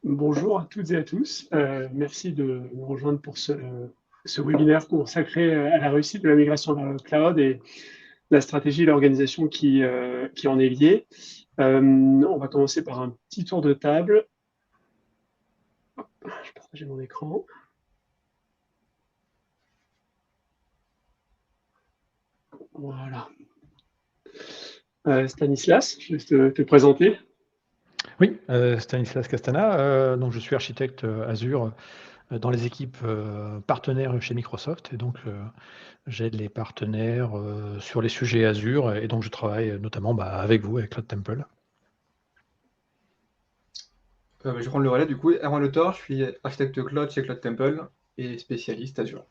Bonjour à toutes et à tous. Merci de nous rejoindre pour ce webinaire consacré à la réussite de la migration vers le cloud et la stratégie et l'organisation qui en est liée. On va commencer par un petit tour de table. Je vais partager mon écran. Voilà. Stanislas, je vais te présenter. Oui, Stanislas Castana, donc je suis architecte Azure dans les équipes partenaires chez Microsoft et donc j'aide les partenaires sur les sujets Azure et donc je travaille notamment avec vous, avec Cloud Temple. Je vais prendre le relais du coup. Erwan Le Thor, je suis architecte cloud chez Cloud Temple et spécialiste Azure.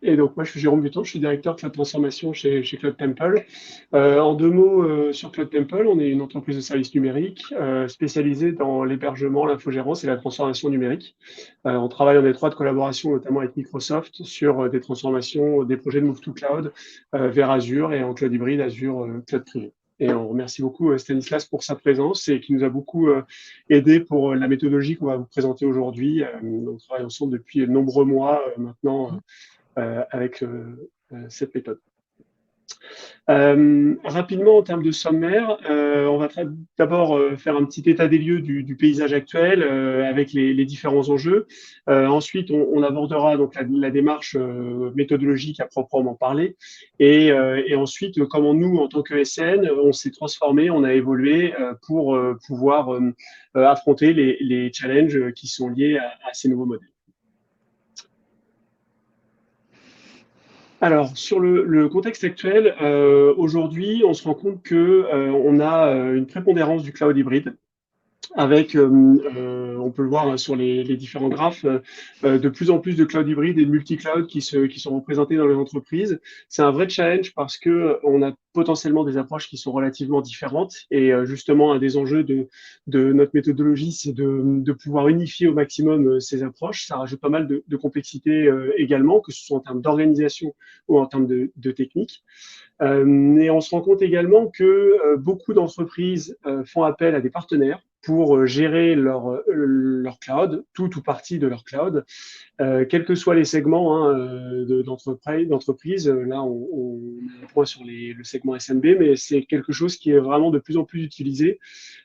Et donc, moi, je suis Jérôme Buton, je suis directeur de la transformation chez Cloud Temple. En deux mots, sur Cloud Temple, on est une entreprise de services numériques spécialisée dans l'hébergement, l'infogérance et la transformation numérique. On travaille en étroite collaboration, notamment avec Microsoft, sur des transformations, des projets de Move to Cloud vers Azure et en cloud hybride, Azure Cloud Privé. Et on remercie beaucoup Stanislas pour sa présence et qui nous a beaucoup aidé pour la méthodologie qu'on va vous présenter aujourd'hui. On travaille ensemble depuis de nombreux mois maintenant avec cette méthode. Rapidement, en termes de sommaire, on va d'abord faire un petit état des lieux du paysage actuel avec les différents enjeux. Ensuite, on abordera donc la démarche méthodologique à proprement parler. Et ensuite, comment nous, en tant que SN, on s'est transformé, on a évolué pour pouvoir affronter les challenges qui sont liés à ces nouveaux modèles. Alors, sur le contexte actuel, aujourd'hui, on se rend compte que on a une prépondérance du cloud hybride avec, on peut le voir sur les différents graphes, de plus en plus de cloud hybride et de multi-cloud qui sont représentés dans les entreprises. C'est un vrai challenge parce que on a potentiellement des approches qui sont relativement différentes et justement un des enjeux de notre méthodologie, c'est de pouvoir unifier au maximum ces approches. Ça rajoute pas mal de complexité également, que ce soit en termes d'organisation ou en termes de technique. Et on se rend compte également que beaucoup d'entreprises font appel à des partenaires pour gérer leur cloud, tout ou partie de leur cloud, quels que soient les segments d'entreprise. Là, on met un point sur le segment SMB, mais c'est quelque chose qui est vraiment de plus en plus utilisé,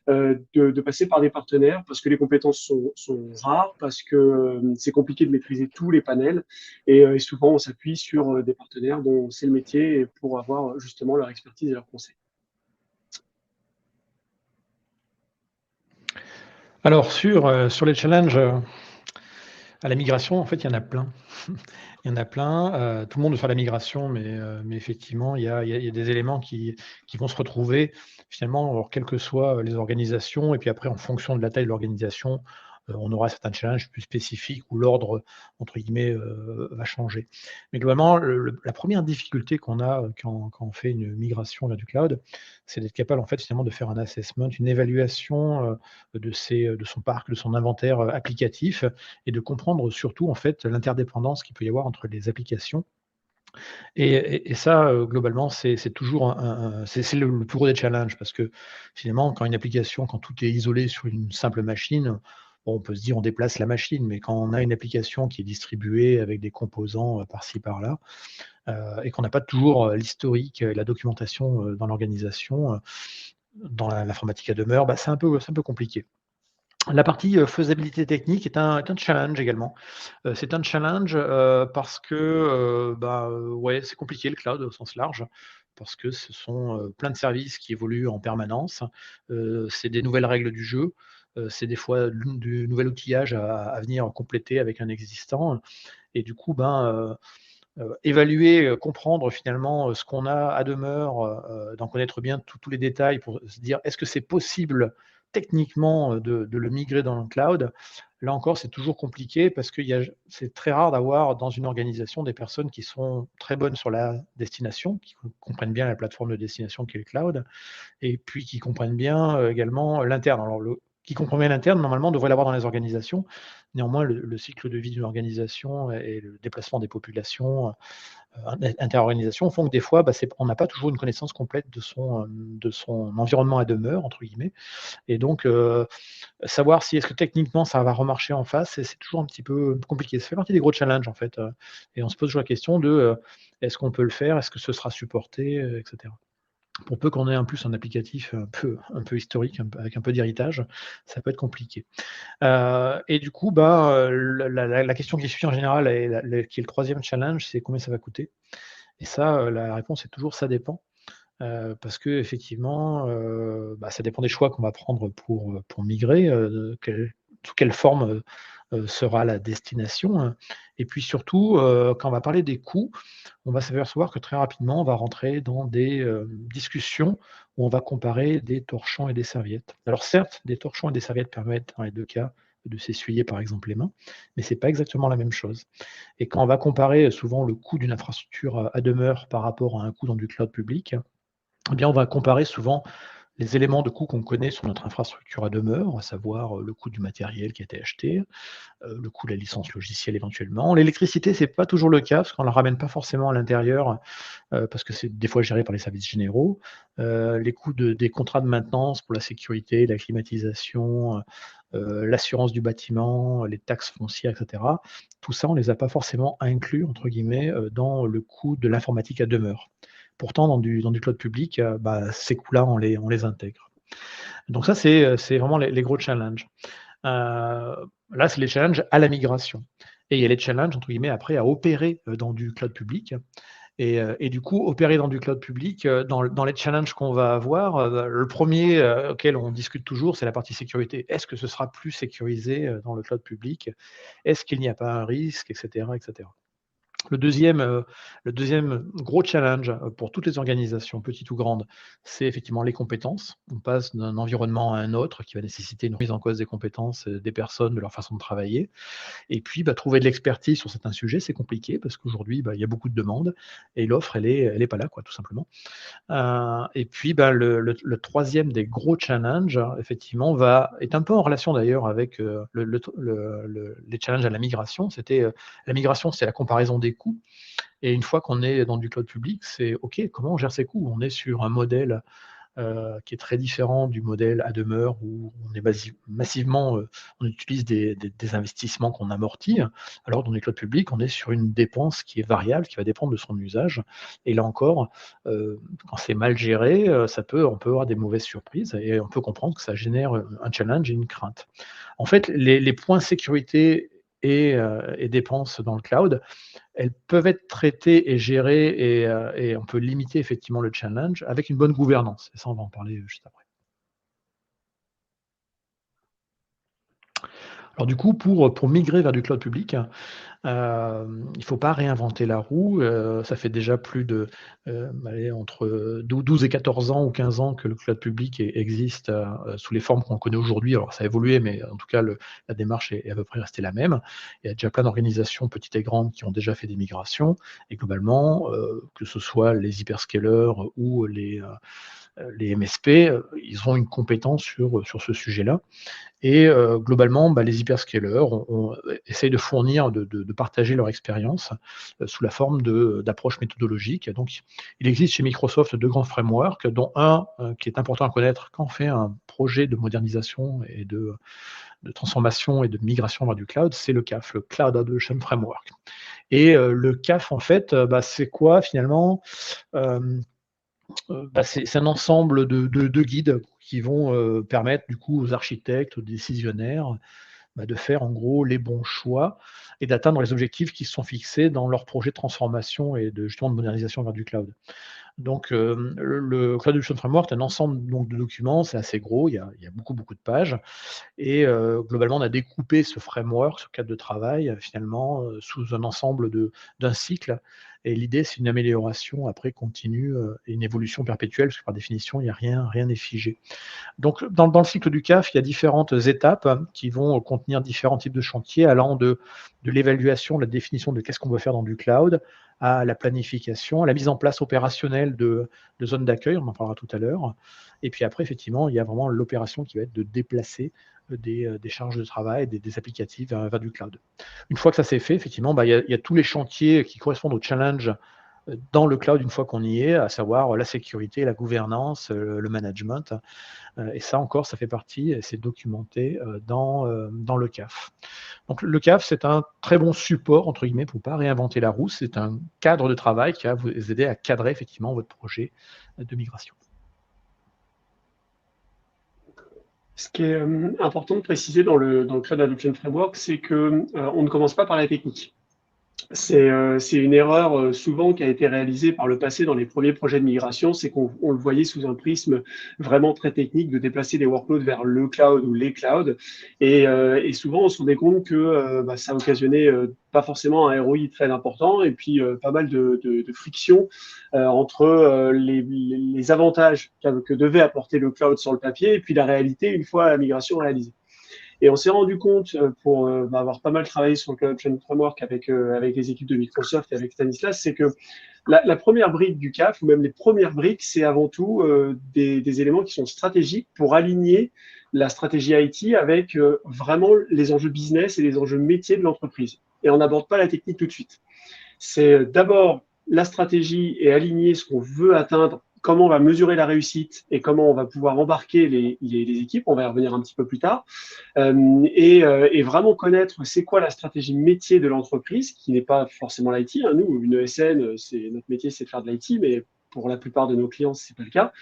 de passer par des partenaires parce que les compétences sont rares, parce que c'est compliqué de maîtriser tous les panels. Et souvent, on s'appuie sur des partenaires dont c'est le métier pour avoir justement leur expertise et leur conseil. Alors sur les challenges à la migration, en fait, il y en a plein. Il y en a plein. Tout le monde veut faire la migration, mais effectivement, il y a des éléments qui vont se retrouver finalement, alors, quelles que soient les organisations. Et puis après, en fonction de la taille de l'organisation, on aura certains challenges plus spécifiques où l'ordre, entre guillemets, va changer. Mais globalement, la première difficulté qu'on a quand on fait une migration vers du cloud, c'est d'être capable, en fait, finalement, de faire un assessment, une évaluation de son parc, de son inventaire applicatif et de comprendre surtout, en fait, l'interdépendance qu'il peut y avoir entre les applications. Et ça, globalement, c'est toujours c'est le plus gros des challenges parce que finalement, quand une application, quand tout est isolé sur une simple machine, bon, on peut se dire on déplace la machine, mais quand on a une application qui est distribuée avec des composants par-ci par-là, et qu'on n'a pas toujours l'historique et la documentation dans l'organisation, dans l'informatique à demeure, c'est un peu compliqué. La partie faisabilité technique est un challenge également. C'est un challenge parce que ouais, c'est compliqué le cloud au sens large, parce que ce sont plein de services qui évoluent en permanence. C'est des nouvelles règles du jeu. C'est des fois du nouvel outillage à venir compléter avec un existant. Et du coup, évaluer, comprendre finalement ce qu'on a à demeure, d'en connaître bien tous les détails pour se dire: «Est-ce que c'est possible techniquement, de le migrer dans le cloud?» Là encore, c'est toujours compliqué parce que c'est très rare d'avoir dans une organisation des personnes qui sont très bonnes sur la destination, qui comprennent bien la plateforme de destination qui est le cloud et puis qui comprennent bien, également l'interne. Alors qui comprend bien l'interne, normalement, on devrait l'avoir dans les organisations. Néanmoins, le cycle de vie d'une organisation et le déplacement des populations, interorganisation font que des fois, on n'a pas toujours une connaissance complète de son «environnement à demeure» entre guillemets et donc savoir si est-ce que techniquement ça va remarcher en face, c'est toujours un petit peu compliqué. Ça fait partie des gros challenges en fait, et on se pose toujours la question de, est-ce qu'on peut le faire? Est-ce que ce sera supporté? Et cetera. Pour peu qu'on ait en plus un applicatif un peu historique, avec un peu d'héritage, ça peut être compliqué. Et du coup, la question qui suit en général et qui est le troisième challenge, c'est combien ça va coûter? Et ça, la réponse est toujours: «Ça dépend». Parce qu'effectivement, ça dépend des choix qu'on va prendre pour migrer, sous quelle forme, sera la destination, hein. Et puis surtout, quand on va parler des coûts, on va s'apercevoir que très rapidement, on va rentrer dans des, discussions où on va comparer des torchons et des serviettes. Alors certes, des torchons et des serviettes permettent dans les 2 cas de s'essuyer par exemple les mains, mais c'est pas exactement la même chose. Et quand on va comparer, souvent le coût d'une infrastructure, à demeure par rapport à un coût dans du cloud public, eh bien, on va comparer souvent les éléments de coût qu'on connaît sur notre infrastructure à demeure, à savoir, le coût du matériel qui a été acheté, le coût de la licence logicielle éventuellement. L'électricité, c'est pas toujours le cas parce qu'on la ramène pas forcément à l'intérieur, parce que c'est des fois géré par les services généraux. Les coûts des contrats de maintenance pour la sécurité, la climatisation, l'assurance du bâtiment, les taxes foncières et cetera. Tout ça, on les a pas forcément «inclus» entre guillemets, dans le coût de l'informatique à demeure. Pourtant dans du cloud public, ces coûts-là, on les intègre. Donc ça, c'est vraiment les gros challenges. Là, c'est les challenges à la migration et il y a les challenges entre guillemets après à opérer, dans du cloud public et du coup opérer dans du cloud public, dans les challenges qu'on va avoir, le premier er auquel on discute toujours, c'est la partie sécurité. Est-ce que ce sera plus sécurisé, dans le cloud public? Est-ce qu'il n'y a pas un risque? Et cetera, et cetera. Le deuxième gros challenge, pour toutes les organisations, petites ou grandes, c'est effectivement les compétences. On passe d'un environnement à un autre qui va nécessiter une remise en cause des compétences, des personnes, de leur façon de travailler. Et puis, trouver de l'expertise sur certains sujets, c'est compliqué parce qu'aujourd'hui, il y a beaucoup de demandes et l'offre, elle est pas là, quoi, tout simplement. Et puis, le 3e des gros challenges, effectivement, est un peu en relation d'ailleurs avec, les challenges à la migration. La migration, c'est la comparaison des coûts et une fois qu'on est dans du cloud public, c'est OK, comment on gère ses coûts? On est sur un modèle qui est très différent du modèle à demeure où on est massivement, on utilise des investissements qu'on amortit. Alors dans les clouds publics, on est sur une dépense qui est variable, qui va dépendre de son usage et là encore, quand c'est mal géré, on peut avoir des mauvaises surprises et on peut comprendre que ça génère, un challenge et une crainte. En fait, les points sécurité et dépenses dans le cloud, elles peuvent être traitées et gérées et on peut limiter effectivement le challenge avec une bonne gouvernance et ça, on va en parler, juste après. Alors du coup, pour migrer vers du cloud public, il ne faut pas réinventer la roue, ça fait déjà plus de, allez, entre 12 et 14 ans ou 15 ans que le cloud public existe, sous les formes qu'on connaît aujourd'hui. Alors ça a évolué, mais en tout cas la démarche est à peu près restée la même. Il y a déjà plein d'organisations petites et grandes qui ont déjà fait des migrations et globalement, que ce soit les hyperscalers ou les MSP, ils ont une compétence sur ce sujet-là et globalement, les hyperscalers essayent de fournir, de partager leur expérience, sous la forme d'approches méthodologiques. Donc il existe chez Microsoft 2 grands frameworks, dont un, qui est important à connaître quand on fait un projet de modernisation et de transformation et de migration vers du cloud, c'est le CAF, le Cloud Adoption Framework. Et le CAF, en fait, c'est quoi finalement? Hem c'est un ensemble de guides qui vont, permettre du coup aux architectes, aux décisionnaires, de faire en gros les bons choix et d'atteindre les objectifs qui se sont fixés dans leur projet de transformation et justement de modernisation vers du cloud. Donc, le Cloud Adoption Framework est un ensemble donc de documents, c'est assez gros, il y a beaucoup, beaucoup de pages et globalement, on a découpé ce framework, ce cadre de travail, finalement, sous un ensemble d'un cycle et l'idée, c'est une amélioration après continue, et une évolution perpétuelle, parce que par définition, il n'y a rien n'est figé. Donc dans le cycle du CAF, il y a différentes étapes qui vont contenir différents types de chantiers allant de l'évaluation, de la définition de qu'est-ce qu'on veut faire dans du cloud, à la planification, à la mise en place opérationnelle de zones d'accueil, on en parlera tout à l'heure. Et puis après, effectivement, il y a vraiment l'opération qui va être de déplacer des charges de travail, des applicatifs vers du cloud. Une fois que ça s'est fait, effectivement, il y a tous les chantiers qui correspondent au challenge dans le cloud une fois qu'on y est, à savoir la sécurité, la gouvernance, le management. Et ça encore, ça fait partie, c'est documenté dans le CAF. Donc le CAF, c'est un très bon support, entre guillemets, pour ne pas réinventer la roue. C'est un cadre de travail qui va vous aider à cadrer effectivement votre projet de migration. Ce qui est important de préciser dans le Cloud Adoption Framework, c'est que on ne commence pas par la technique. C'est une erreur souvent qui a été réalisée par le passé dans les premiers projets de migration, c'est qu'on le voyait sous un prisme vraiment très technique de déplacer des workloads vers le cloud ou les clouds. Et souvent, on se rendait compte que ça occasionnait pas forcément un ROI très important et puis pas mal de friction entre les avantages que devait apporter le cloud sur le papier et puis la réalité une fois la migration réalisée. Et on s'est rendu compte, pour avoir pas mal travaillé sur le Cloud Adoption Framework avec les équipes de Microsoft et avec Stanislas, c'est que la première brique du CAF, ou même les premières briques, c'est avant tout des éléments qui sont stratégiques pour aligner la stratégie IT avec vraiment les enjeux business et les enjeux métiers de l'entreprise. Et on n'aborde pas la technique tout de suite. C'est d'abord la stratégie et aligner ce qu'on veut atteindre, comment on va mesurer la réussite et comment on va pouvoir embarquer les équipes, on va y revenir un petit peu plus tard, et vraiment connaître c'est quoi la stratégie métier de l'entreprise, qui n'est pas forcément l'IT. Hein. Nous, une ESN, notre métier, c'est de faire de l'IT, mais pour la plupart de nos clients, ce n'est pas le cas.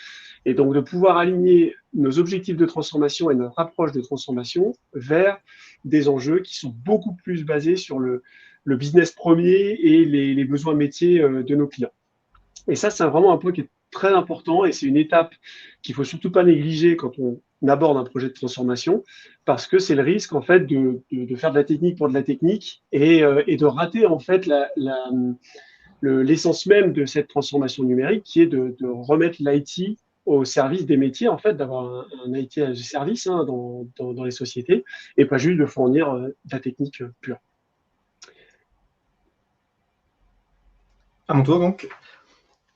Et donc, de pouvoir aligner nos objectifs de transformation et notre approche de transformation vers des enjeux qui sont beaucoup plus basés sur le business premier et les besoins métiers de nos clients. Et ça, c'est vraiment un point qui est très important et c'est une étape qu'il faut surtout pas négliger quand on aborde un projet de transformation, parce que c'est le risque en fait de faire de la technique pour de la technique et de rater en fait l'essence même de cette transformation numérique, qui est de remettre l'IT au service des métiers, en fait, d'avoir un IT as a service dans les sociétés et pas juste de fournir de la technique pure. À mon tour, donc,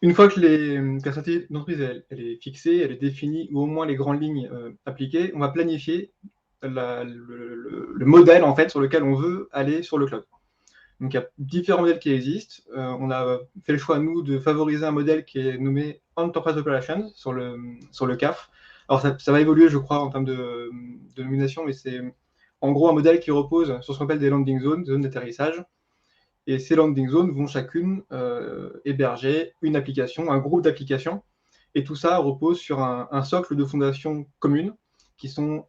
une fois que la stratégie d'entreprise elle est fixée, elle est définie, ou au moins les grandes lignes appliquées, on va planifier le modèle en fait, sur lequel on veut aller sur le cloud. Donc, il y a différents modèles qui existent. On a fait le choix, nous, de favoriser un modèle qui est nommé Enterprise Operations sur le CAF. Alors, ça va évoluer, je crois, en termes de nomination, mais c'est en gros un modèle qui repose sur ce qu'on appelle des landing zones, des zones d'atterrissage. Et ces landing zones vont chacune héberger une application, un groupe d'applications. Et tout ça repose sur un socle de fondations communes qui sont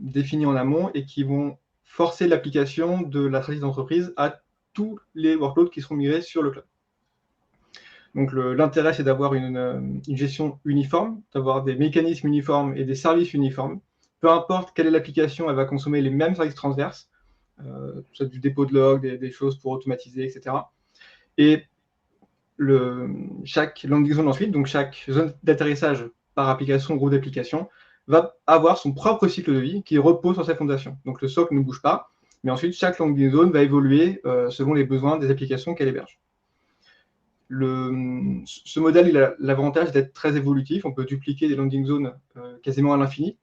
définies en amont et qui vont forcer l'application de la stratégie d'entreprise à tous les workloads qui seront migrés sur le cloud. Donc l'intérêt, c'est d'avoir une gestion uniforme, d'avoir des mécanismes uniformes et des services uniformes. Peu importe quelle est l'application, elle va consommer les mêmes services transverses, soit du dépôt de log, des choses pour automatiser, etc. Et chaque landing zone ensuite, donc chaque zone d'atterrissage par application, groupe d'applications, va avoir son propre cycle de vie qui repose sur sa fondation. Donc le socle ne bouge pas, mais ensuite chaque landing zone va évoluer selon les besoins des applications qu'elle héberge. Ce modèle, il a l'avantage d'être très évolutif. On peut dupliquer des landing zones quasiment à l'infini.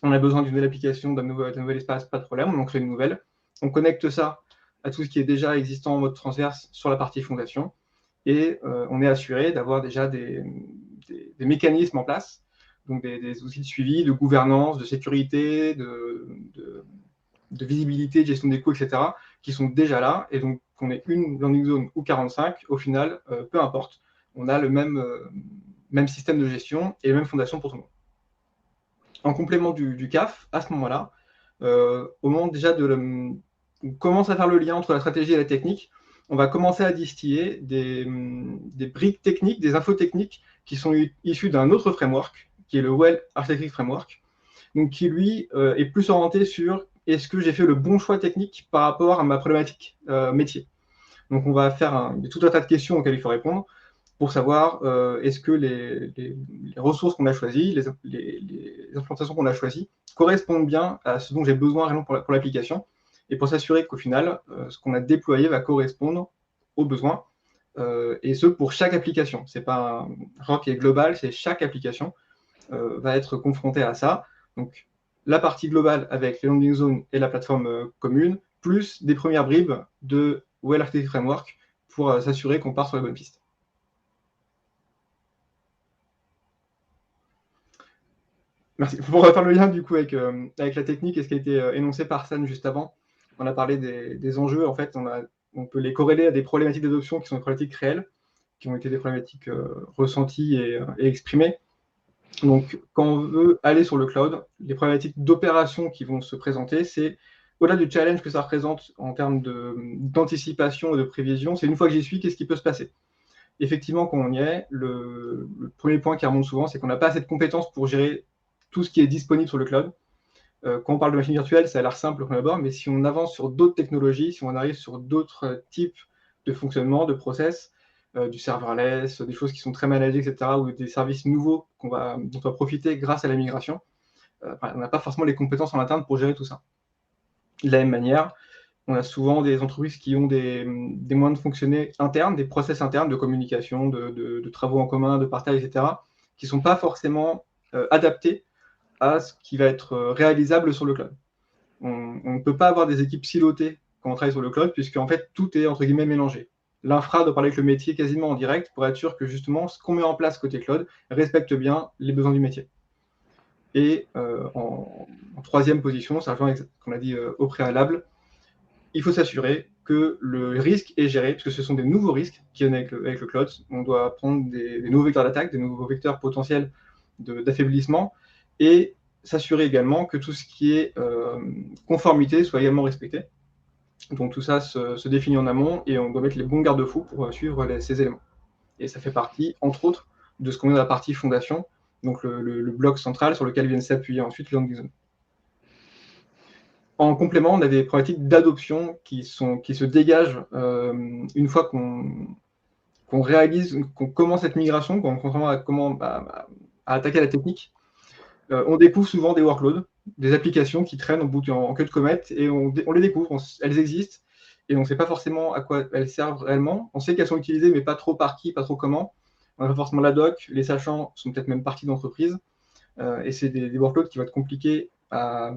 On a besoin d'une nouvelle application, d'un nouvel espace, pas de problème, on en crée une nouvelle. On connecte ça à tout ce qui est déjà existant en mode transverse sur la partie fondation, et on est assuré d'avoir déjà des mécanismes en place, donc des outils de suivi, de gouvernance, de sécurité, de visibilité, de gestion des coûts, etc., qui sont déjà là, et donc qu'on ait une landing zone ou 45, au final, peu importe, on a le même système de gestion et les mêmes fondations pour tout le monde. En complément du CAF, à ce moment-là, au moment déjà on commence à faire le lien entre la stratégie et la technique, on va commencer à distiller des briques techniques, des infos techniques qui sont issues d'un autre framework, qui est le Well Architecture Framework, donc qui lui est plus orienté sur est-ce que j'ai fait le bon choix technique par rapport à ma problématique métier. Donc on va faire tout un tas de questions auxquelles il faut répondre pour savoir est-ce que les ressources qu'on a choisies, les implémentations qu'on a choisies correspondent bien à ce dont j'ai besoin pour l'application, et pour s'assurer qu'au final, ce qu'on a déployé va correspondre aux besoins et ce pour chaque application. C'est pas un framework qui est global, c'est chaque application va être confrontée à ça. Donc la partie globale avec les landing zones et la plateforme commune, plus des premières bribes de Well Architected Framework pour s'assurer qu'on part sur la bonne piste. Merci. Pour faire le lien du coup avec la technique et ce qui a été énoncé par San juste avant, on a parlé des enjeux. En fait, on peut les corréler à des problématiques d'adoption qui sont des problématiques réelles, qui ont été des problématiques ressenties et exprimées. Donc, quand on veut aller sur le cloud, les problématiques d'opération qui vont se présenter, c'est au-delà du challenge que ça représente en termes d'anticipation et de prévision, c'est une fois que j'y suis, qu'est-ce qui peut se passer? Effectivement, quand on y est, le premier point qui remonte souvent, c'est qu'on n'a pas assez de compétences pour gérer tout ce qui est disponible sur le cloud. Quand on parle de machine virtuelle, ça a l'air simple comme abord, mais si on avance sur d'autres technologies, si on arrive sur d'autres types de fonctionnement, de process, du serverless, des choses qui sont très managées, etc., ou des services nouveaux dont on va profiter grâce à la migration, on n'a pas forcément les compétences en interne pour gérer tout ça. De la même manière, on a souvent des entreprises qui ont des moyens de fonctionner internes, des process internes de communication, de travaux en commun, de partage, etc., qui ne sont pas forcément adaptés à ce qui va être réalisable sur le cloud. On ne peut pas avoir des équipes silotées quand on travaille sur le cloud, puisque en fait, tout est entre guillemets mélangé. L'infra doit parler avec le métier quasiment en direct pour être sûr que justement, ce qu'on met en place côté cloud respecte bien les besoins du métier. Et en troisième position, ça rejoint ce qu'on a dit au préalable, il faut s'assurer que le risque est géré, parce que ce sont des nouveaux risques qui viennent avec le cloud. On doit prendre des nouveaux vecteurs d'attaque, des nouveaux vecteurs potentiels d'affaiblissement, et s'assurer également que tout ce qui est conformité soit également respecté. Donc tout ça se définit en amont, et on doit mettre les bons garde-fous pour suivre ces éléments. Et ça fait partie, entre autres, de ce qu'on est dans la partie fondation, donc le bloc central sur lequel viennent s'appuyer ensuite les landing zones. En complément, on a des problématiques d'adoption qui se dégagent une fois qu'on commence cette migration, contrairement à attaquer la technique. On découvre souvent des workloads, des applications qui traînent en queue de comète, et on les découvre, elles existent, et on ne sait pas forcément à quoi elles servent réellement. On sait qu'elles sont utilisées, mais pas trop par qui, pas trop comment. On n'a pas forcément la doc, les sachants sont peut-être même partie d'entreprise, et c'est des workloads qui vont être compliqués à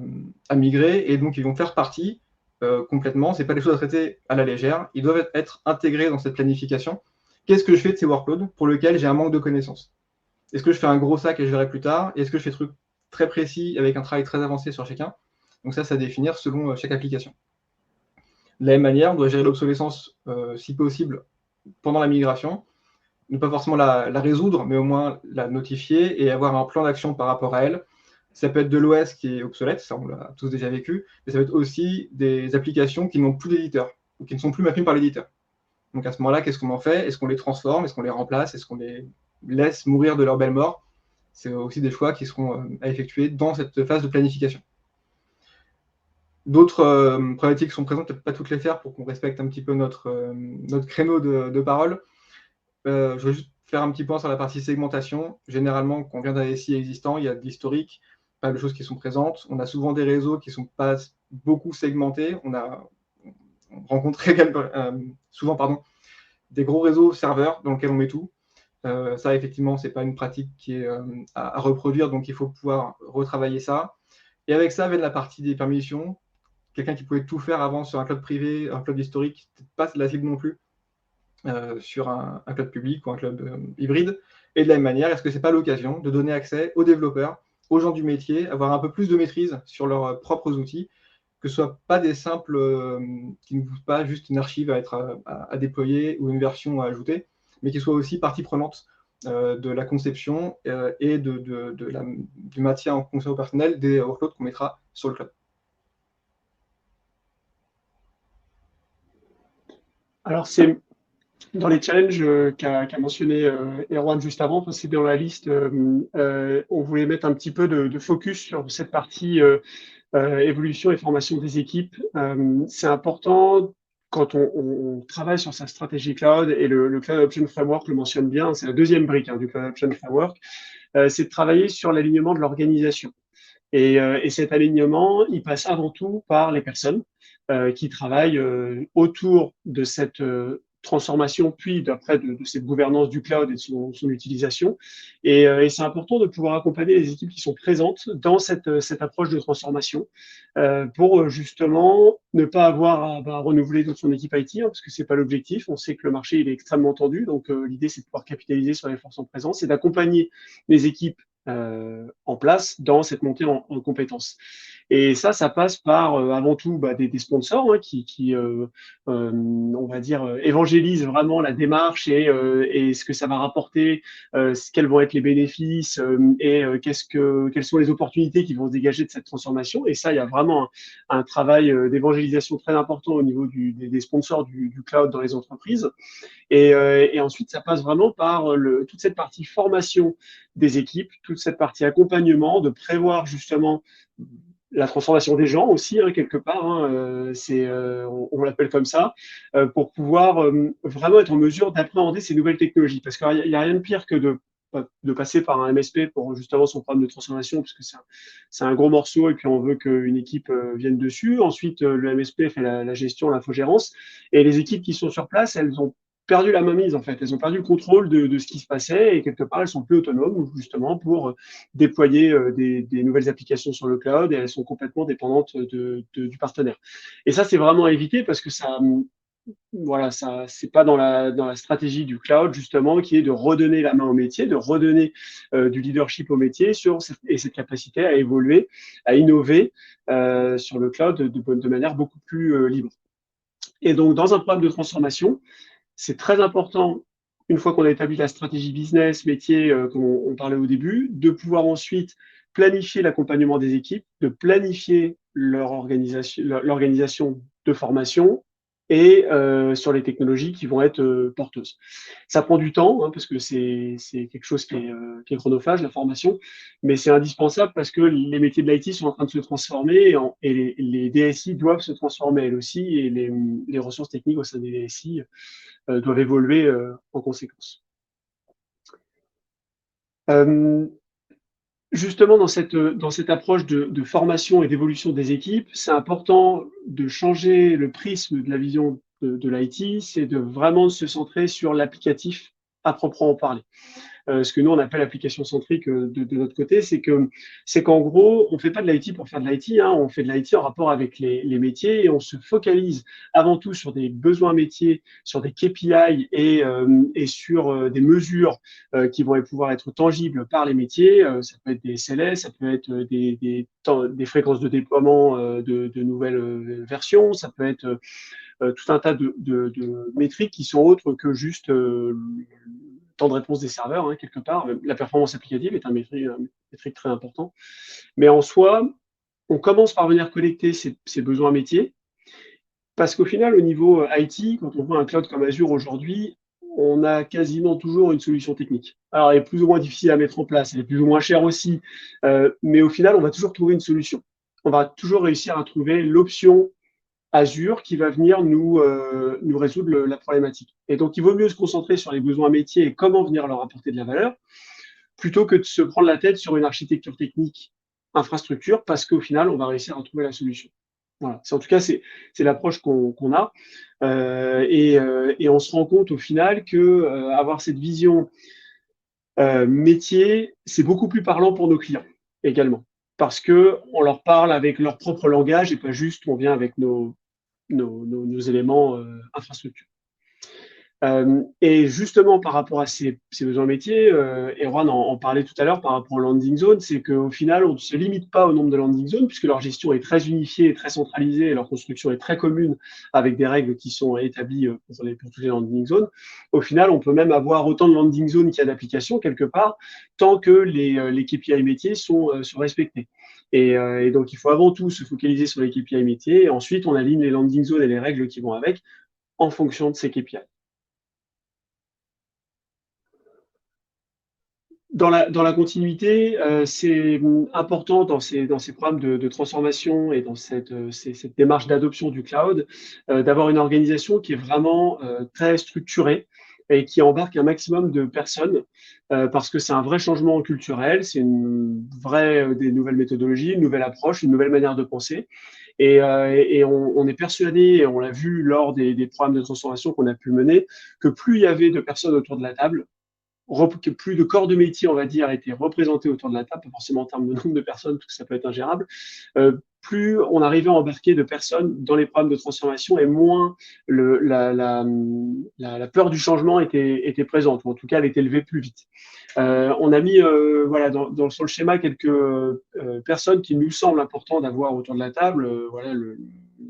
migrer, et donc ils vont faire partie complètement. Ce n'est pas des choses à traiter à la légère, ils doivent être intégrés dans cette planification. Qu'est-ce que je fais de ces workloads pour lesquels j'ai un manque de connaissances? Est-ce que je fais un gros sac et je verrai plus tard? Est-ce que je fais des trucs très précis avec un travail très avancé sur chacun? Donc ça, c'est à définir selon chaque application. De la même manière, on doit gérer l'obsolescence, si possible, pendant la migration. Ne pas forcément la résoudre, mais au moins la notifier et avoir un plan d'action par rapport à elle. Ça peut être de l'OS qui est obsolète, ça on l'a tous déjà vécu, mais ça peut être aussi des applications qui n'ont plus d'éditeur, ou qui ne sont plus maintenues par l'éditeur. Donc à ce moment-là, qu'est-ce qu'on en fait? Est-ce qu'on les transforme? Est-ce qu'on les remplace? Est-ce qu'on les laisse mourir de leur belle mort? C'est aussi des choix qui seront à effectuer dans cette phase de planification. D'autres problématiques sont présentes, peut-être pas toutes les faire pour qu'on respecte un petit peu notre créneau de parole. Je vais juste faire un petit point sur la partie segmentation. Généralement, quand on vient d'un SI existant, il y a de l'historique, pas de choses qui sont présentes. On a souvent des réseaux qui ne sont pas beaucoup segmentés. On rencontre souvent des gros réseaux serveurs dans lesquels on met tout. Ça, effectivement, ce n'est pas une pratique qui est à reproduire, donc il faut pouvoir retravailler ça. Et avec ça, vient la partie des permissions. Quelqu'un qui pouvait tout faire avant sur un cloud privé, un cloud historique, pas la cible non plus. Sur un cloud public ou un cloud hybride. Et de la même manière, est-ce que ce n'est pas l'occasion de donner accès aux développeurs, aux gens du métier, avoir un peu plus de maîtrise sur leurs propres outils, que ce ne soit pas des simples qui ne vous pas juste une archive à déployer ou une version à ajouter, mais qui soient aussi partie prenante de la conception et du maintien en condition opérationnelle des workloads qu'on mettra sur le cloud. Alors, c'est dans les challenges qu'a mentionné Erwan juste avant, c'est dans la liste, on voulait mettre un petit peu de focus sur cette partie évolution et formation des équipes. C'est important quand on travaille sur sa stratégie cloud, et le Cloud Adoption Framework le mentionne bien, c'est la deuxième brique du Cloud Adoption Framework, c'est de travailler sur l'alignement de l'organisation. Et cet alignement, il passe avant tout par les personnes qui travaillent autour de cette transformation, puis d'après de cette gouvernance du cloud et de son utilisation. Et c'est important de pouvoir accompagner les équipes qui sont présentes dans cette approche de transformation pour justement ne pas avoir à renouveler toute son équipe IT, hein, parce que c'est pas l'objectif. On sait que le marché il est extrêmement tendu, donc l'idée c'est de pouvoir capitaliser sur les forces en présence et d'accompagner les équipes en place dans cette montée en compétences. Et ça passe par avant tout des sponsors hein, qui on va dire, évangélisent vraiment la démarche et ce que ça va rapporter, quels vont être les bénéfices quelles sont les opportunités qui vont se dégager de cette transformation. Et ça, il y a vraiment un travail d'évangélisation très important au niveau des sponsors du cloud dans les entreprises. Et ensuite, ça passe vraiment par toute cette partie formation des équipes, toute cette partie accompagnement, de prévoir justement la transformation des gens aussi, hein, quelque part, hein, on l'appelle comme ça, pour pouvoir vraiment être en mesure d'appréhender ces nouvelles technologies. Parce qu'il n'y a rien de pire que de passer par un MSP pour justement son programme de transformation, parce que c'est un gros morceau et puis on veut qu'une équipe vienne dessus. Ensuite, le MSP fait la gestion, l'infogérance, et les équipes qui sont sur place, elles ont perdu la mainmise en fait, elles ont perdu le contrôle de ce qui se passait et quelque part elles sont plus autonomes justement pour déployer des nouvelles applications sur le cloud et elles sont complètement dépendantes du partenaire. Et ça c'est vraiment à éviter parce que ça voilà, ça c'est pas dans la stratégie du cloud justement qui est de redonner la main au métier, de redonner du leadership au métier et cette capacité à évoluer, à innover sur le cloud de manière beaucoup plus libre. Et donc dans un programme de transformation, c'est très important, une fois qu'on a établi la stratégie business, métier, comme on parlait au début, de pouvoir ensuite planifier l'accompagnement des équipes, de planifier l'organisation de formation et sur les technologies qui vont être porteuses. Ça prend du temps, hein, parce que c'est quelque chose qui est chronophage, la formation, mais c'est indispensable parce que les métiers de l'IT sont en train de se transformer et les DSI doivent se transformer elles aussi et les ressources techniques au sein des DSI doivent évoluer en conséquence. Justement, dans cette approche de formation et d'évolution des équipes, c'est important de changer le prisme de la vision de l'IT, c'est de vraiment se centrer sur l'applicatif à proprement parler. Ce que nous on appelle application centrique de notre côté, c'est qu'en gros, on fait pas de l'IT pour faire de l'IT, hein, on fait de l'IT en rapport avec les métiers et on se focalise avant tout sur des besoins métiers, sur des KPI et sur des mesures qui vont pouvoir être tangibles par les métiers. Ça peut être des SLS, ça peut être des fréquences de déploiement de nouvelles versions, ça peut être tout un tas de métriques qui sont autres que juste temps de réponse des serveurs, hein, quelque part. La performance applicative est un métrique très important. Mais en soi, on commence par venir collecter ces besoins métiers, parce qu'au final, au niveau IT, quand on voit un cloud comme Azure aujourd'hui, on a quasiment toujours une solution technique. Alors, elle est plus ou moins difficile à mettre en place, elle est plus ou moins chère aussi, mais au final, on va toujours trouver une solution. On va toujours réussir à trouver l'option Azure qui va venir nous résoudre la problématique. Et donc, il vaut mieux se concentrer sur les besoins métiers et comment venir leur apporter de la valeur, plutôt que de se prendre la tête sur une architecture technique infrastructure, parce qu'au final, on va réussir à trouver la solution. Voilà. En tout cas, c'est l'approche qu'on a. Et on se rend compte au final que avoir cette vision métier, c'est beaucoup plus parlant pour nos clients également. Parce qu'on leur parle avec leur propre langage et pas juste on vient avec nos éléments infrastructures. Et justement, par rapport à ces besoins métiers, Erwan en parlait tout à l'heure par rapport aux landing zones, c'est qu'au final, on ne se limite pas au nombre de landing zones, puisque leur gestion est très unifiée et très centralisée, et leur construction est très commune, avec des règles qui sont établies pour toutes les landing zones. Au final, on peut même avoir autant de landing zones qu'il y a d'applications, quelque part, tant que les KPI métiers sont respectés. Et donc, il faut avant tout se focaliser sur les KPI métiers, et ensuite, on aligne les landing zones et les règles qui vont avec en fonction de ces KPI. Dans la continuité, c'est important dans ces programmes de transformation et dans cette démarche d'adoption du cloud, d'avoir une organisation qui est vraiment très structurée et qui embarque un maximum de personnes, parce que c'est un vrai changement culturel, c'est des nouvelles méthodologies, une nouvelle approche, une nouvelle manière de penser. Et on est persuadé, et on l'a vu lors des programmes de transformation qu'on a pu mener, que plus il y avait de personnes autour de la table, que plus de corps de métier, on va dire, étaient représentés autour de la table, pas forcément en termes de nombre de personnes, parce que ça peut être ingérable, plus on arrivait à embarquer de personnes dans les programmes de transformation et moins la peur du changement était présente, ou en tout cas elle était élevée plus vite. On a mis voilà, sur le schéma quelques personnes qui nous semblent importantes d'avoir autour de la table. Voilà,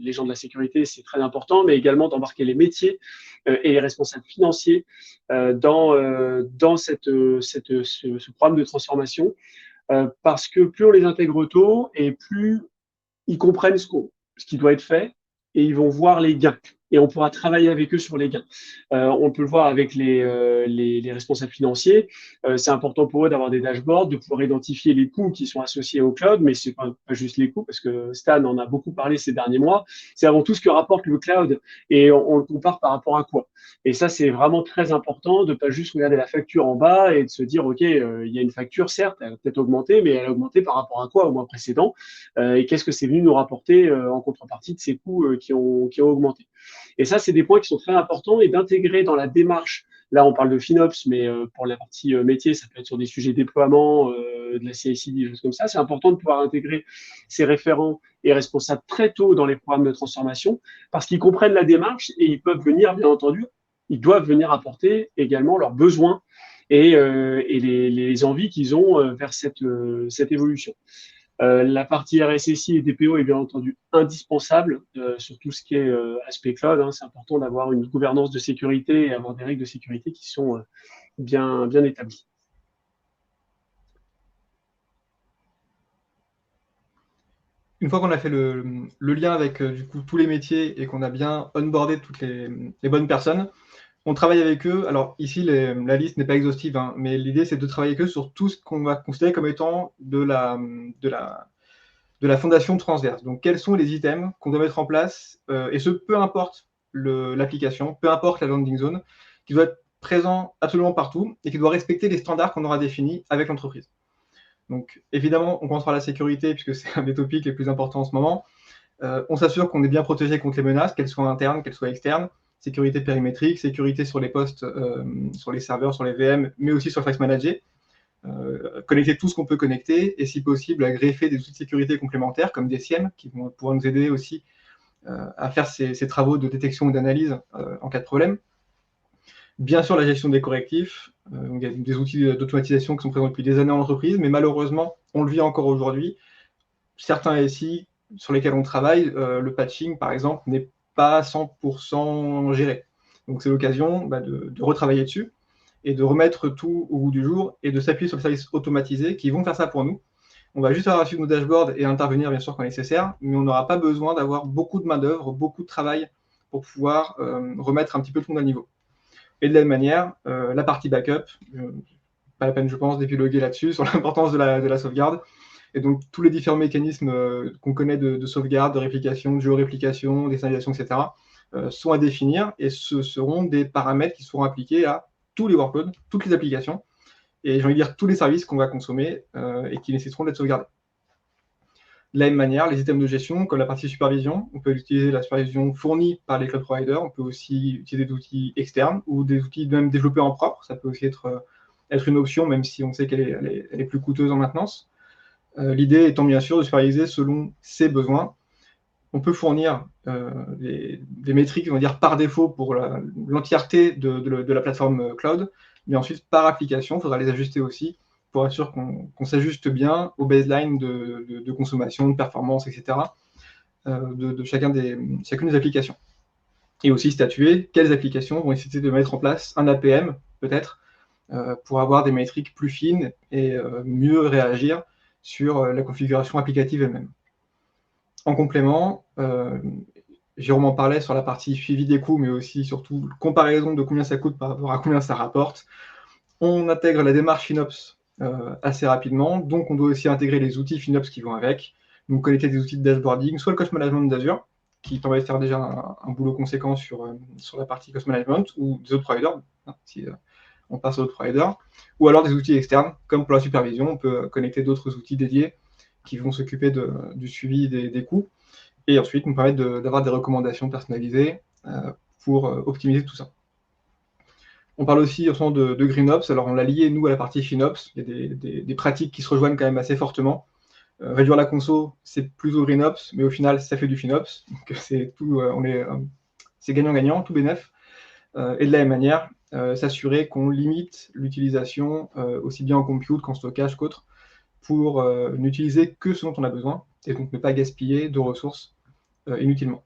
les gens de la sécurité, c'est très important, mais également d'embarquer les métiers et les responsables financiers dans ce programme de transformation, parce que plus on les intègre tôt et plus ils comprennent ce qui doit être fait et ils vont voir les gains. Et on pourra travailler avec eux sur les gains. On peut le voir avec les responsables financiers. C'est important pour eux d'avoir des dashboards, de pouvoir identifier les coûts qui sont associés au cloud, mais c'est pas juste les coûts, parce que Stan en a beaucoup parlé ces derniers mois. C'est avant tout ce que rapporte le cloud et on le compare par rapport à quoi. Et ça, c'est vraiment très important de pas juste regarder la facture en bas et de se dire, OK, il y a une facture, certes, elle a peut-être augmenté, mais elle a augmenté par rapport à quoi au mois précédent, et qu'est-ce que c'est venu nous rapporter en contrepartie de ces coûts qui ont augmenté. Et ça, c'est des points qui sont très importants et d'intégrer dans la démarche. Là, on parle de FinOps, mais pour la partie métier, ça peut être sur des sujets déploiement, de la CI/CD, des choses comme ça. C'est important de pouvoir intégrer ces référents et responsables très tôt dans les programmes de transformation parce qu'ils comprennent la démarche et ils peuvent venir, bien entendu, ils doivent venir apporter également leurs besoins et les envies qu'ils ont vers cette évolution. La partie RSSI et DPO est bien entendu indispensable sur tout ce qui est aspect cloud. Hein. C'est important d'avoir une gouvernance de sécurité et avoir des règles de sécurité qui sont bien établies. Une fois qu'on a fait le lien avec du coup tous les métiers et qu'on a bien onboardé toutes les bonnes personnes, on travaille avec eux. Alors ici, la liste n'est pas exhaustive, hein, mais l'idée, c'est de travailler avec eux sur tout ce qu'on va considérer comme étant de la fondation transverse. Donc, quels sont les items qu'on doit mettre en place, et ce, peu importe l'application, peu importe la landing zone, qui doit être présent absolument partout et qui doit respecter les standards qu'on aura définis avec l'entreprise. Donc, évidemment, on commence par la sécurité, puisque c'est un des topics les plus importants en ce moment. On s'assure qu'on est bien protégé contre les menaces, qu'elles soient internes, qu'elles soient externes. Sécurité périmétrique, sécurité sur les postes, sur les serveurs, sur les VM, mais aussi sur le Flex Manager. Connecter tout ce qu'on peut connecter et si possible à greffer des outils de sécurité complémentaires comme des SIEM qui vont pouvoir nous aider aussi à faire ces travaux de détection ou d'analyse en cas de problème. Bien sûr, la gestion des correctifs. Il y a des outils d'automatisation qui sont présents depuis des années en entreprise, mais malheureusement, on le vit encore aujourd'hui. Certains SI sur lesquels on travaille, le patching, par exemple, n'est pas 100% géré. Donc, c'est l'occasion de retravailler dessus et de remettre tout au goût du jour et de s'appuyer sur les services automatisés qui vont faire ça pour nous. On va juste avoir à suivre nos dashboards et intervenir bien sûr quand nécessaire, mais on n'aura pas besoin d'avoir beaucoup de main-d'œuvre, beaucoup de travail pour pouvoir remettre un petit peu tout le monde à niveau. Et de la même manière, la partie backup, pas la peine je pense d'épiloguer là-dessus, sur l'importance de la sauvegarde. Et donc tous les différents mécanismes qu'on connaît de sauvegarde, de réplication, de géoréplication, d'externalisation, etc. Sont à définir et ce seront des paramètres qui seront appliqués à tous les workloads, toutes les applications, et j'ai envie de dire tous les services qu'on va consommer et qui nécessiteront d'être sauvegardés. De la même manière, les items de gestion, comme la partie supervision, on peut utiliser la supervision fournie par les cloud providers, on peut aussi utiliser des outils externes ou des outils même développés en propre, ça peut aussi être une option, même si on sait qu'elle est plus coûteuse en maintenance. L'idée étant bien sûr de superviser selon ses besoins. On peut fournir des métriques, on va dire, par défaut pour l'entièreté de la plateforme cloud, mais ensuite, par application, il faudra les ajuster aussi pour être sûr qu'on s'ajuste bien au baseline de consommation, de performance, etc. de chacune des applications. Et aussi statuer quelles applications vont essayer de mettre en place un APM, peut-être, pour avoir des métriques plus fines et mieux réagir sur la configuration applicative elle-même. En complément, Jérôme en parlait sur la partie suivi des coûts, mais aussi surtout comparaison de combien ça coûte par rapport à combien ça rapporte. On intègre la démarche FinOps assez rapidement, donc on doit aussi intégrer les outils FinOps qui vont avec, donc connecter des outils de dashboarding, soit le cost management d'Azure, qui permet de faire déjà un boulot conséquent sur la partie cost management, ou des autres providers, hein, si on passe aux autres providers, ou alors des outils externes, comme pour la supervision, on peut connecter d'autres outils dédiés qui vont s'occuper du suivi des coûts. et ensuite nous permettre d'avoir des recommandations personnalisées pour optimiser tout ça. On parle aussi en ce moment de GreenOps. Alors, on l'a lié, nous, à la partie FinOps. Il y a des pratiques qui se rejoignent quand même assez fortement. Réduire la conso, c'est plutôt GreenOps, mais au final, ça fait du FinOps. Donc, c'est tout, c'est gagnant-gagnant, tout bénef. Et de la même manière, s'assurer qu'on limite l'utilisation, aussi bien en compute qu'en stockage qu'autre, pour n'utiliser que ce dont on a besoin, et donc ne pas gaspiller de ressources inutilement.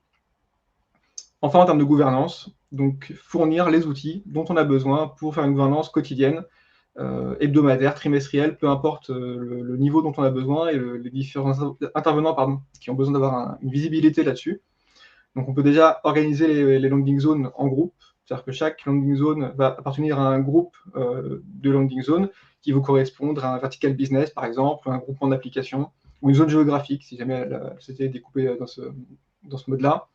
Enfin, en termes de gouvernance, donc fournir les outils dont on a besoin pour faire une gouvernance quotidienne, hebdomadaire, trimestrielle, peu importe le niveau dont on a besoin et les différents intervenants qui ont besoin d'avoir une visibilité là-dessus. Donc on peut déjà organiser les landing zones en groupe, c'est-à-dire que chaque landing zone va appartenir à un groupe de landing zones qui va correspondre à un vertical business, par exemple, un groupement d'applications, ou une zone géographique, si jamais c'était découpé dans ce mode-là.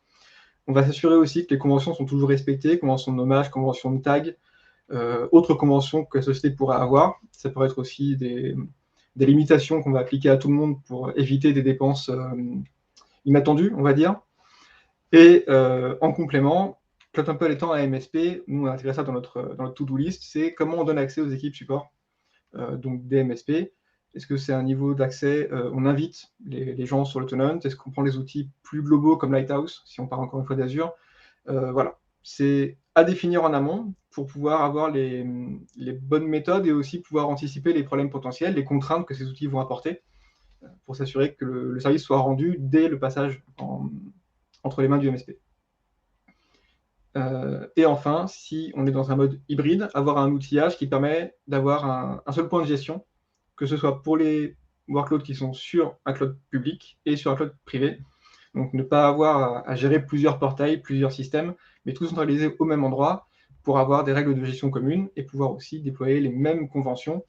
On va s'assurer aussi que les conventions sont toujours respectées, conventions de nommage, conventions de tag, autres conventions que la société pourrait avoir. Ça pourrait être aussi des limitations qu'on va appliquer à tout le monde pour éviter des dépenses inattendues, on va dire. Et en complément, CloudTemple étant un MSP, nous on a intégré ça dans notre to-do list, c'est comment on donne accès aux équipes support, donc des MSP. Est-ce que c'est un niveau d'accès, on invite les gens sur le tenant? Est-ce qu'on prend les outils plus globaux comme Lighthouse, si on parle encore une fois d'Azure? Voilà, c'est à définir en amont pour pouvoir avoir les bonnes méthodes et aussi pouvoir anticiper les problèmes potentiels, les contraintes que ces outils vont apporter, pour s'assurer que le service soit rendu dès le passage entre les mains du MSP. Et enfin, si on est dans un mode hybride, avoir un outillage qui permet d'avoir un seul point de gestion, que ce soit pour les workloads qui sont sur un cloud public et sur un cloud privé. Donc ne pas avoir à gérer plusieurs portails, plusieurs systèmes, mais tout centraliser au même endroit pour avoir des règles de gestion communes et pouvoir aussi déployer les mêmes conventions,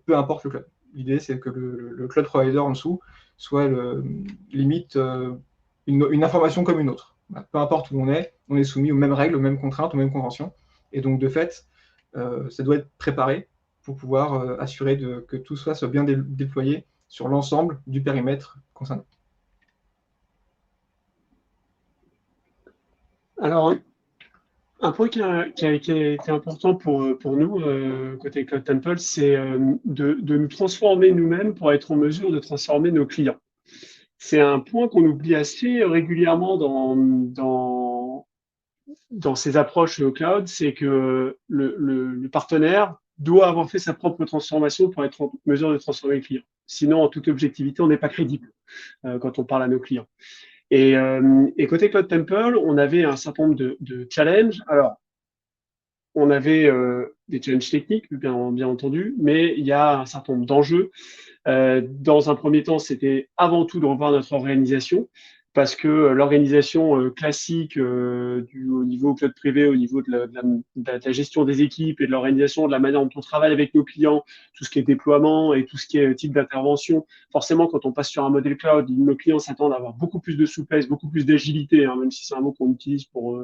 peu importe le cloud. L'idée, c'est que le cloud provider en dessous soit limite une information comme une autre. Peu importe où on est soumis aux mêmes règles, aux mêmes contraintes, aux mêmes conventions. Et donc, de fait, ça doit être préparé pour pouvoir assurer que tout soit bien déployé sur l'ensemble du périmètre concerné. Alors, un point qui a été important pour nous, côté Cloud Temple, c'est de nous transformer nous-mêmes pour être en mesure de transformer nos clients. C'est un point qu'on oublie assez régulièrement dans ces approches cloud, c'est que le partenaire doit avoir fait sa propre transformation pour être en mesure de transformer le client. Sinon, en toute objectivité, on n'est pas crédible quand on parle à nos clients. Et côté Cloud Temple, on avait un certain nombre de challenges. Alors, on avait des challenges techniques, bien entendu, mais il y a un certain nombre d'enjeux. Dans un premier temps, c'était avant tout de revoir notre organisation, parce que l'organisation classique au niveau cloud privé, au niveau de la gestion des équipes et de l'organisation, de la manière dont on travaille avec nos clients, tout ce qui est déploiement et tout ce qui est type d'intervention, forcément, quand on passe sur un modèle cloud, nos clients s'attendent à avoir beaucoup plus de souplesse, beaucoup plus d'agilité, hein, même si c'est un mot qu'on utilise pour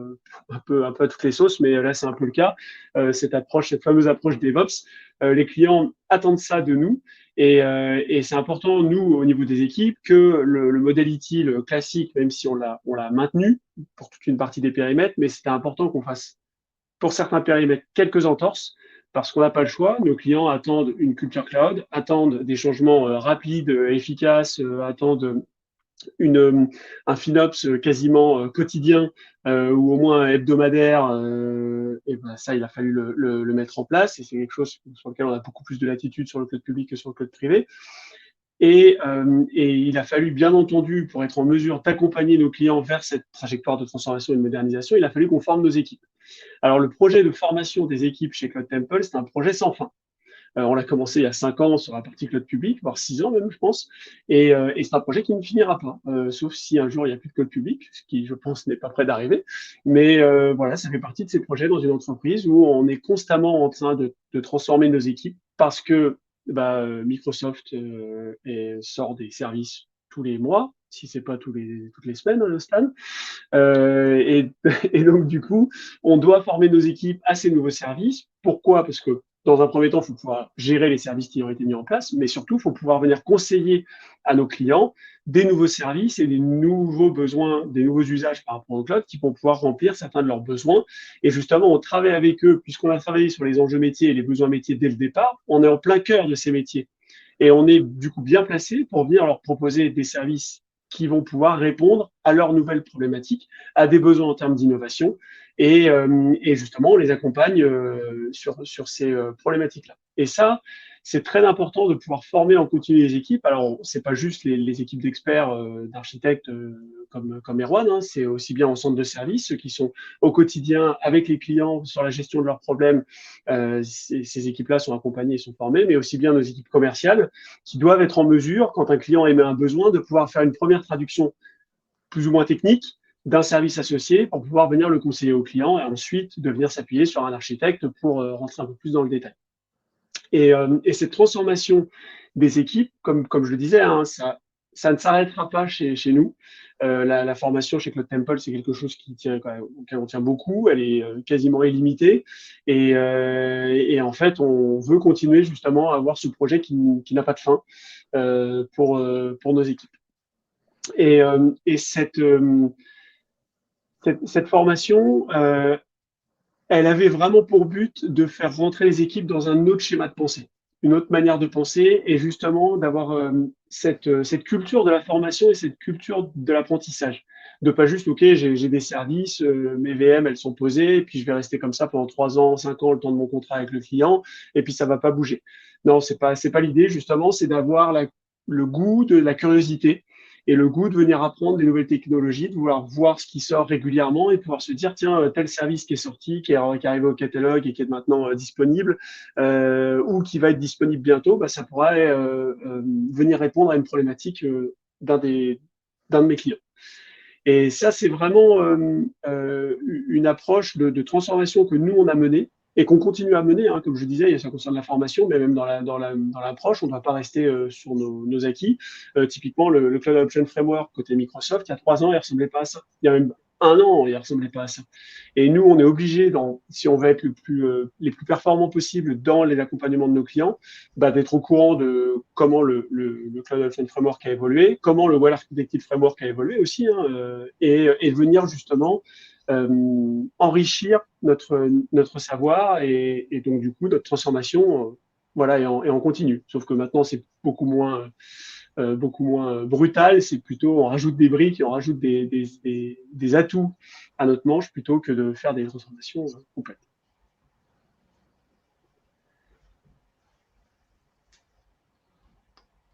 un peu à toutes les sauces, mais là, c'est un peu le cas. Cette fameuse approche DevOps, les clients attendent ça de nous. Et c'est important, nous, au niveau des équipes, que le modèle utile classique, même si on l'a maintenu pour toute une partie des périmètres, mais c'était important qu'on fasse, pour certains périmètres, quelques entorses, parce qu'on n'a pas le choix. Nos clients attendent une culture cloud, attendent des changements rapides, efficaces, attendent un FinOps quasiment quotidien ou au moins hebdomadaire, et ben ça, il a fallu le mettre en place, et c'est quelque chose sur lequel on a beaucoup plus de latitude sur le cloud public que sur le cloud privé. Et il a fallu, bien entendu, pour être en mesure d'accompagner nos clients vers cette trajectoire de transformation et de modernisation, il a fallu qu'on forme nos équipes. Alors, le projet de formation des équipes chez Cloud Temple, c'est un projet sans fin. On l'a commencé il y a 5 ans sur la partie cloud public, voire 6 ans même, je pense. Et c'est un projet qui ne finira pas, sauf si un jour il n'y a plus de cloud public, ce qui, je pense, n'est pas près d'arriver. Mais voilà, ça fait partie de ces projets dans une entreprise où on est constamment en train de transformer nos équipes parce que Microsoft sort des services tous les mois, si c'est pas toutes les semaines, Stan. Et donc, du coup, on doit former nos équipes à ces nouveaux services. Pourquoi? Parce que dans un premier temps, il faut pouvoir gérer les services qui ont été mis en place, mais surtout, il faut pouvoir venir conseiller à nos clients des nouveaux services et des nouveaux besoins, des nouveaux usages par rapport au cloud qui vont pouvoir remplir certains de leurs besoins. Et justement, on travaille avec eux, puisqu'on a travaillé sur les enjeux métiers et les besoins métiers dès le départ, on est en plein cœur de ces métiers. Et on est du coup bien placé pour venir leur proposer des services qui vont pouvoir répondre à leurs nouvelles problématiques, à des besoins en termes d'innovation, et justement, on les accompagne sur ces problématiques-là. Et ça, c'est très important de pouvoir former en continu les équipes. Alors, c'est pas juste les équipes d'experts, d'architectes comme Erwan, hein, c'est aussi bien en centre de service, ceux qui sont au quotidien avec les clients sur la gestion de leurs problèmes. Ces équipes-là sont accompagnées et sont formées, mais aussi bien nos équipes commerciales qui doivent être en mesure, quand un client émet un besoin, de pouvoir faire une première traduction plus ou moins technique d'un service associé pour pouvoir venir le conseiller au client et ensuite de venir s'appuyer sur un architecte pour rentrer un peu plus dans le détail. Et cette transformation des équipes, comme je le disais, hein, ça ne s'arrêtera pas chez nous. La formation chez Cloud Temple, c'est quelque chose auquel on tient beaucoup. Elle est quasiment illimitée. Et en fait, on veut continuer justement à avoir ce projet qui n'a pas de fin pour nos équipes. Et cette formation, elle avait vraiment pour but de faire rentrer les équipes dans un autre schéma de pensée, une autre manière de penser, et justement d'avoir cette culture de la formation et cette culture de l'apprentissage. De pas juste, OK, j'ai des services, mes VM, elles sont posées, et puis je vais rester comme ça pendant 3 ans, 5 ans, le temps de mon contrat avec le client, et puis ça va pas bouger. Non, c'est pas l'idée, justement, c'est d'avoir le goût de la curiosité, et le goût de venir apprendre des nouvelles technologies, de vouloir voir ce qui sort régulièrement et de pouvoir se dire, tiens, tel service qui est sorti, qui est arrivé au catalogue et qui est maintenant disponible, ou qui va être disponible bientôt, bah, ça pourrait venir répondre à une problématique d'un de mes clients. Et ça, c'est vraiment une approche de transformation que nous, on a menée et qu'on continue à mener, hein, comme je disais, ça concerne la formation, mais même dans l'approche, on ne doit pas rester sur nos acquis. Typiquement, le Cloud Adoption Framework côté Microsoft, il y a 3 ans, il ne ressemblait pas à ça. Il y a même 1 an, il ne ressemblait pas à ça. Et nous, on est obligé, si on veut être les plus performants possibles dans les accompagnements de nos clients, bah, d'être au courant de comment le Cloud Adoption Framework a évolué, comment le Well Architected Framework a évolué aussi, hein, et venir justement enrichir notre savoir et donc du coup notre transformation voilà, et en continu. Sauf que maintenant c'est beaucoup moins brutal, c'est plutôt on rajoute des briques et on rajoute des atouts à notre manche plutôt que de faire des transformations complètes.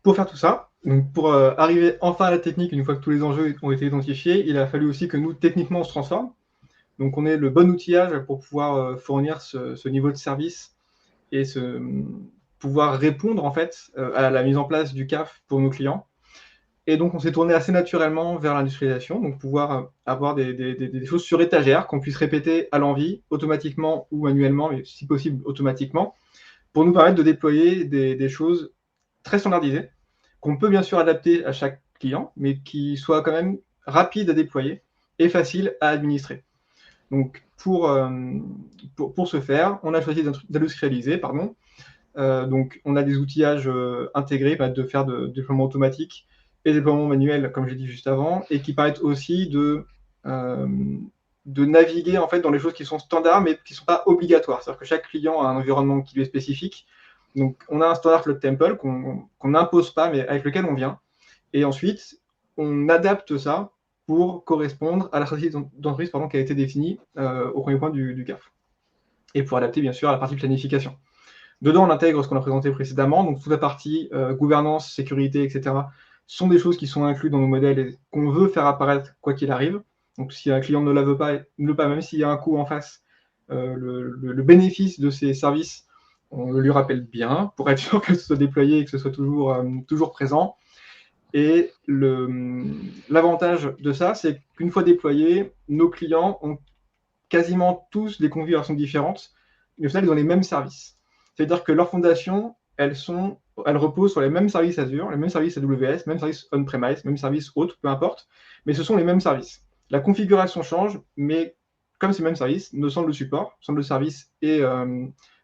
Pour faire tout ça, donc pour arriver enfin à la technique, une fois que tous les enjeux ont été identifiés, il a fallu aussi que nous, techniquement, on se transforme. Donc on ait le bon outillage pour pouvoir fournir ce niveau de service et pouvoir répondre en fait à la mise en place du CAF pour nos clients. Et donc on s'est tourné assez naturellement vers l'industrialisation, donc pouvoir avoir des choses sur étagère qu'on puisse répéter à l'envie, automatiquement ou manuellement, mais si possible automatiquement, pour nous permettre de déployer des choses très standardisées, qu'on peut bien sûr adapter à chaque client, mais qui soient quand même rapides à déployer et faciles à administrer. Donc, pour ce faire, on a choisi d'industrialiser, donc, on a des outillages intégrés de faire de déploiement automatique et déploiement manuel, comme j'ai dit juste avant, et qui permettent aussi de naviguer en fait dans les choses qui sont standards, mais qui ne sont pas obligatoires. C'est-à-dire que chaque client a un environnement qui lui est spécifique. Donc, on a un standard Cloud Temple qu'on n'impose pas, mais avec lequel on vient. Et ensuite, on adapte ça pour correspondre à la stratégie d'entreprise qui a été définie au premier point du CAF. Et pour adapter, bien sûr, à la partie planification. Dedans, on intègre ce qu'on a présenté précédemment, donc toute la partie gouvernance, sécurité, etc., sont des choses qui sont incluses dans nos modèles et qu'on veut faire apparaître quoi qu'il arrive. Donc si un client ne la veut pas, même s'il y a un coût en face, le bénéfice de ces services, on le lui rappelle bien pour être sûr que ce soit déployé et que ce soit toujours présent. Et l'avantage de ça, c'est qu'une fois déployé, nos clients ont quasiment tous des configurations différentes, mais au final, ils ont les mêmes services. C'est-à-dire que leurs fondations, elles reposent sur les mêmes services Azure, les mêmes services AWS, mêmes services on-premise, mêmes services autres, peu importe, mais ce sont les mêmes services. La configuration change, mais comme ces mêmes services, nos centres de support, centres de service et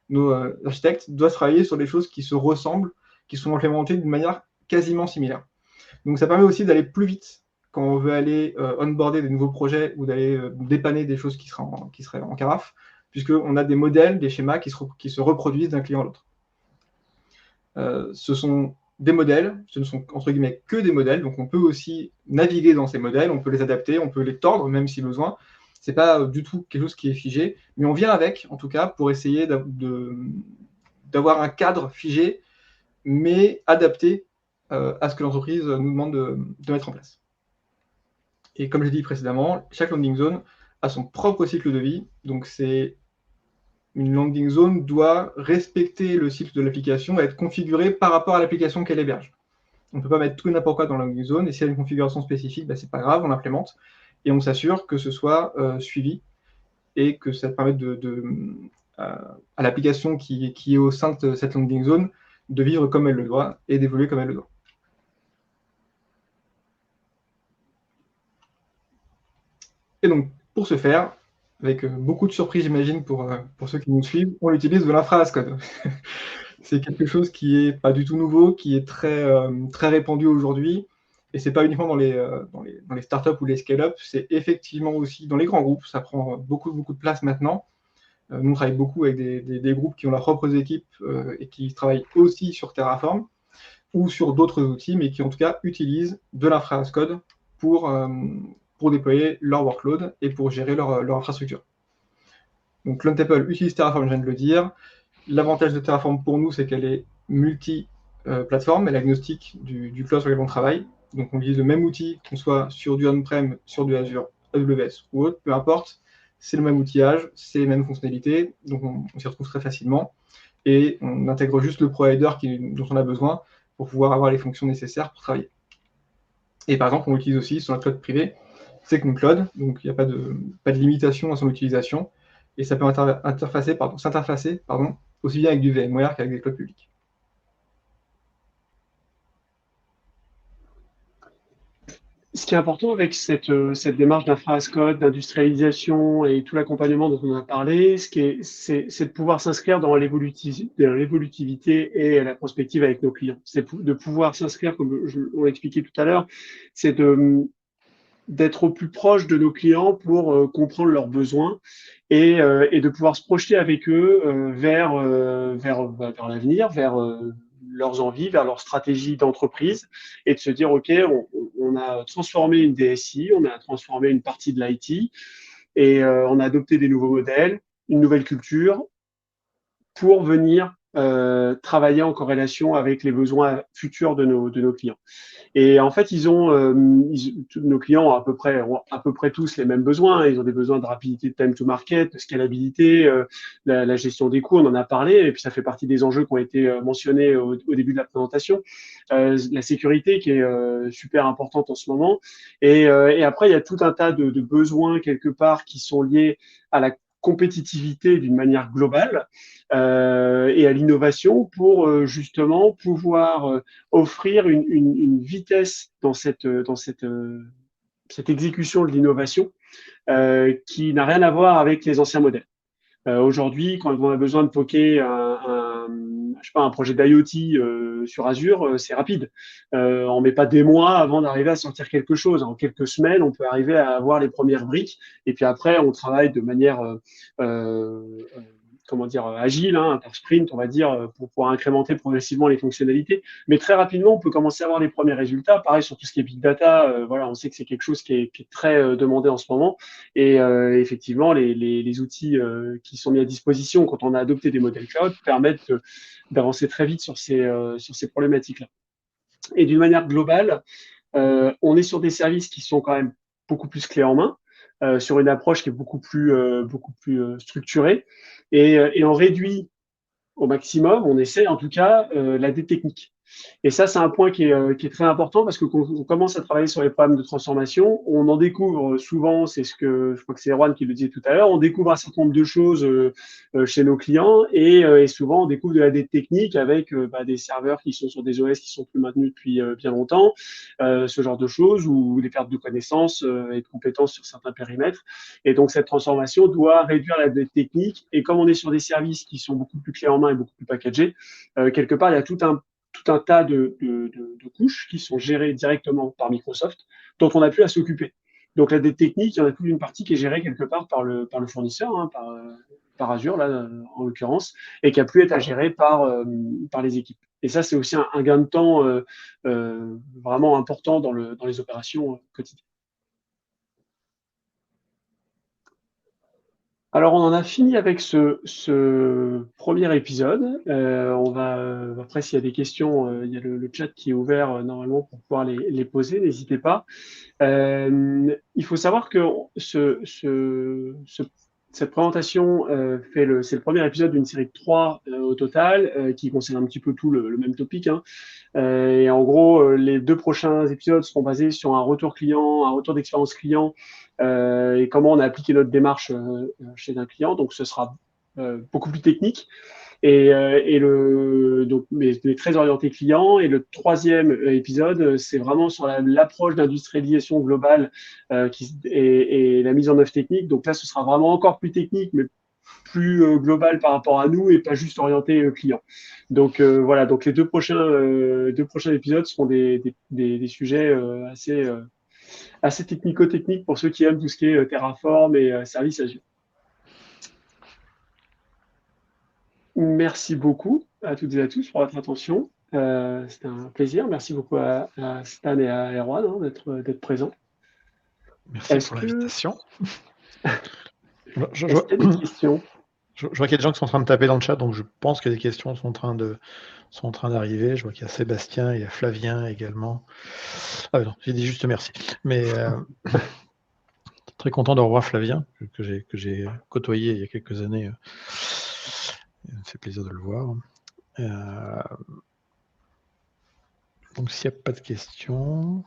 nos architectes doivent travailler sur des choses qui se ressemblent, qui sont implémentées d'une manière quasiment similaire. Donc ça permet aussi d'aller plus vite quand on veut aller onboarder des nouveaux projets ou d'aller dépanner des choses qui seraient en carafe, puisqu'on a des modèles, des schémas qui se reproduisent d'un client à l'autre. Ce sont des modèles, ce ne sont entre guillemets que des modèles, donc on peut aussi naviguer dans ces modèles, on peut les adapter, on peut les tordre même si besoin. C'est pas du tout quelque chose qui est figé, mais on vient avec, en tout cas, pour essayer d'avoir un cadre figé, mais adapté à ce que l'entreprise nous demande de mettre en place. Et comme j'ai dit précédemment, chaque landing zone a son propre cycle de vie, donc une landing zone doit respecter le cycle de l'application et être configurée par rapport à l'application qu'elle héberge. On ne peut pas mettre tout et n'importe quoi dans la landing zone, et s'il y a une configuration spécifique, c'est pas grave, on l'implémente, et on s'assure que ce soit suivi, et que ça permette à l'application qui est au sein de cette landing zone de vivre comme elle le doit, et d'évoluer comme elle le doit. Et donc, pour ce faire, avec beaucoup de surprises, j'imagine, pour ceux qui nous suivent, on utilise de l'infra as code. C'est quelque chose qui n'est pas du tout nouveau, qui est très répandu aujourd'hui. Et ce n'est pas uniquement dans les startups ou les scale-up, c'est effectivement aussi dans les grands groupes. Ça prend beaucoup de place maintenant. Nous, on travaille beaucoup avec des groupes qui ont leurs propres équipes et qui travaillent aussi sur Terraform ou sur d'autres outils, mais qui en tout cas utilisent de l'infra as code pour déployer leur workload et pour gérer leur infrastructure. Donc Clone Table utilise Terraform, je viens de le dire. L'avantage de Terraform pour nous, c'est qu'elle est multi-plateforme, elle est agnostique du cloud sur lequel on travaille. Donc on utilise le même outil, qu'on soit sur du on-prem, sur du Azure, AWS ou autre, peu importe, c'est le même outillage, c'est les mêmes fonctionnalités, donc on s'y retrouve très facilement. Et on intègre juste le provider dont on a besoin pour pouvoir avoir les fonctions nécessaires pour travailler. Et par exemple, on l'utilise aussi sur un cloud privé, c'est Cloud, donc il n'y a pas de limitation à son utilisation, et ça peut s'interfacer aussi bien avec du VMware qu'avec des clouds publics. Ce qui est important avec cette démarche d'infra as code, d'industrialisation et tout l'accompagnement dont on a parlé, c'est de pouvoir s'inscrire dans l'évolutivité et la prospective avec nos clients. C'est de pouvoir s'inscrire, comme on l'expliquait tout à l'heure, c'est d'être au plus proche de nos clients pour comprendre leurs besoins et de pouvoir se projeter avec eux vers l'avenir, vers leurs envies, vers leur stratégie d'entreprise et de se dire, OK, on a transformé une DSI, on a transformé une partie de l'IT et on a adopté des nouveaux modèles, une nouvelle culture pour venir travailler en corrélation avec les besoins futurs de nos clients. Et en fait, nos clients ont à peu près tous les mêmes besoins. Ils ont des besoins de rapidité de time to market, de scalabilité, la gestion des coûts, on en a parlé, et puis ça fait partie des enjeux qui ont été mentionnés au début de la présentation. La sécurité qui est super importante en ce moment. Et après, il y a tout un tas de besoins quelque part qui sont liés à la compétitivité d'une manière globale et à l'innovation pour justement pouvoir offrir une vitesse dans cette exécution de l'innovation qui n'a rien à voir avec les anciens modèles. Aujourd'hui, quand on a besoin de poker un projet d'IoT sur Azure, c'est rapide. On met pas des mois avant d'arriver à sortir quelque chose. En quelques semaines, on peut arriver à avoir les premières briques. Et puis après, on travaille de manière agile, par sprint, on va dire, pour pouvoir incrémenter progressivement les fonctionnalités. Mais très rapidement, on peut commencer à avoir les premiers résultats. Pareil, sur tout ce qui est big data, on sait que c'est quelque chose qui est très demandé en ce moment. Et effectivement, les outils qui sont mis à disposition quand on a adopté des modèles cloud permettent d'avancer très vite sur ces problématiques-là. Et d'une manière globale, on est sur des services qui sont quand même beaucoup plus clés en main, sur une approche qui est beaucoup plus structurée, et on réduit au maximum, on essaie en tout cas, la dette technique. Et ça, c'est un point qui est très important parce que quand on commence à travailler sur les problèmes de transformation, on en découvre souvent, c'est ce que je crois que c'est Erwan qui le disait tout à l'heure, on découvre un certain nombre de choses chez nos clients et souvent on découvre de la dette technique avec des serveurs qui sont sur des OS qui sont plus maintenus depuis bien longtemps, ce genre de choses ou des pertes de connaissances et de compétences sur certains périmètres. Et donc cette transformation doit réduire la dette technique. Et comme on est sur des services qui sont beaucoup plus clés en main et beaucoup plus packagés, quelque part il y a tout un tas de couches qui sont gérées directement par Microsoft, dont on n'a plus à s'occuper. Donc la dette technique, il y en a toute une partie qui est gérée quelque part par le fournisseur, hein, par Azure, là, en l'occurrence, et qui a pu être à gérer par les équipes. Et ça, c'est aussi un gain de temps vraiment important dans les opérations quotidiennes. Alors, on en a fini avec ce premier épisode. Après, s'il y a des questions, il y a le chat qui est ouvert normalement pour pouvoir les poser. N'hésitez pas. Il faut savoir que cette présentation c'est le premier épisode d'une série de 3 au total qui concerne un petit peu tout le même topic, hein. Et en gros, les 2 prochains épisodes seront basés sur un retour client, un retour d'expérience client et comment on a appliqué notre démarche chez un client. Donc, ce sera beaucoup plus technique mais très orienté client. Et le 3e épisode, c'est vraiment sur l'approche d'industrialisation globale et la mise en œuvre technique. Donc là, ce sera vraiment encore plus technique, mais plus global par rapport à nous et pas juste orienté client. Donc voilà, donc les deux prochains épisodes seront des sujets assez technico-techniques pour ceux qui aiment tout ce qui est Terraform et service Azure. Merci beaucoup à toutes et à tous pour votre attention. C'était un plaisir. Merci beaucoup à Stan et à Erwan d'être présents. Merci pour l'invitation. Est-ce qu'il y a des questions ? Je vois qu'il y a des gens qui sont en train de taper dans le chat, donc je pense que des questions sont en train d'arriver. Je vois qu'il y a Sébastien, il y a Flavien également. Ah non, j'ai dit juste merci. Mais très content de revoir Flavien, que j'ai côtoyé il y a quelques années. Ça me fait plaisir de le voir. Donc s'il n'y a pas de questions.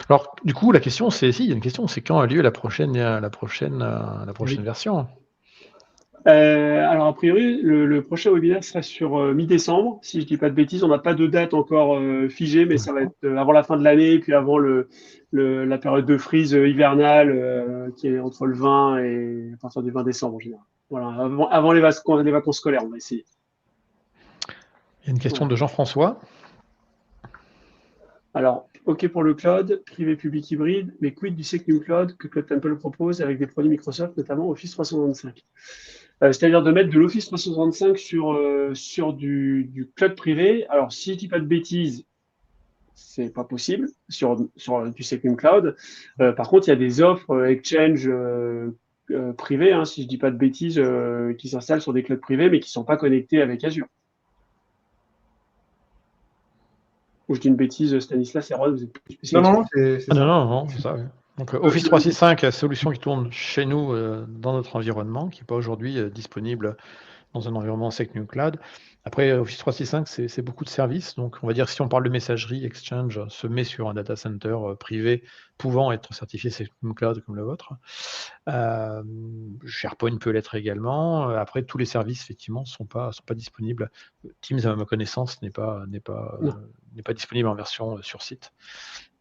Alors du coup la question c'est il y a une question, c'est quand a lieu la prochaine version. Alors a priori le prochain webinaire sera sur mi-décembre, si je dis pas de bêtises. On n'a pas de date encore figée, mais ça va être avant la fin de l'année, puis avant la période de freeze hivernale qui est entre le 20 et à partir du 20 décembre en général. Voilà, avant les vacances scolaires, on va essayer. Il y a une question de Jean-François. Alors, OK pour le cloud, privé, public, hybride, mais quid du Secnum Cloud que Cloud Temple propose avec des produits Microsoft, notamment Office 365 ? C'est-à-dire de mettre de l'Office 365 sur du cloud privé. Alors, si je dis pas de bêtises, c'est pas possible sur du Secnum Cloud. Par contre, il y a des offres Exchange privées, hein, si je dis pas de bêtises, qui s'installent sur des clouds privés, mais qui sont pas connectés avec Azure. Ou je dis une bêtise, Stanislas, Erwan, vous êtes plus spécialiste. Non, c'est ça. Non, c'est ça. Oui. Donc Office 365, solution qui tourne chez nous dans notre environnement, qui n'est pas aujourd'hui disponible dans un environnement Secnum Cloud. Après, Office 365, c'est beaucoup de services. Donc, on va dire, si on parle de messagerie, Exchange se met sur un data center privé pouvant être certifié Secnum Cloud comme le vôtre. SharePoint peut l'être également. Après, tous les services, effectivement, ne sont pas disponibles. Teams, à ma connaissance, n'est pas disponible en version sur site.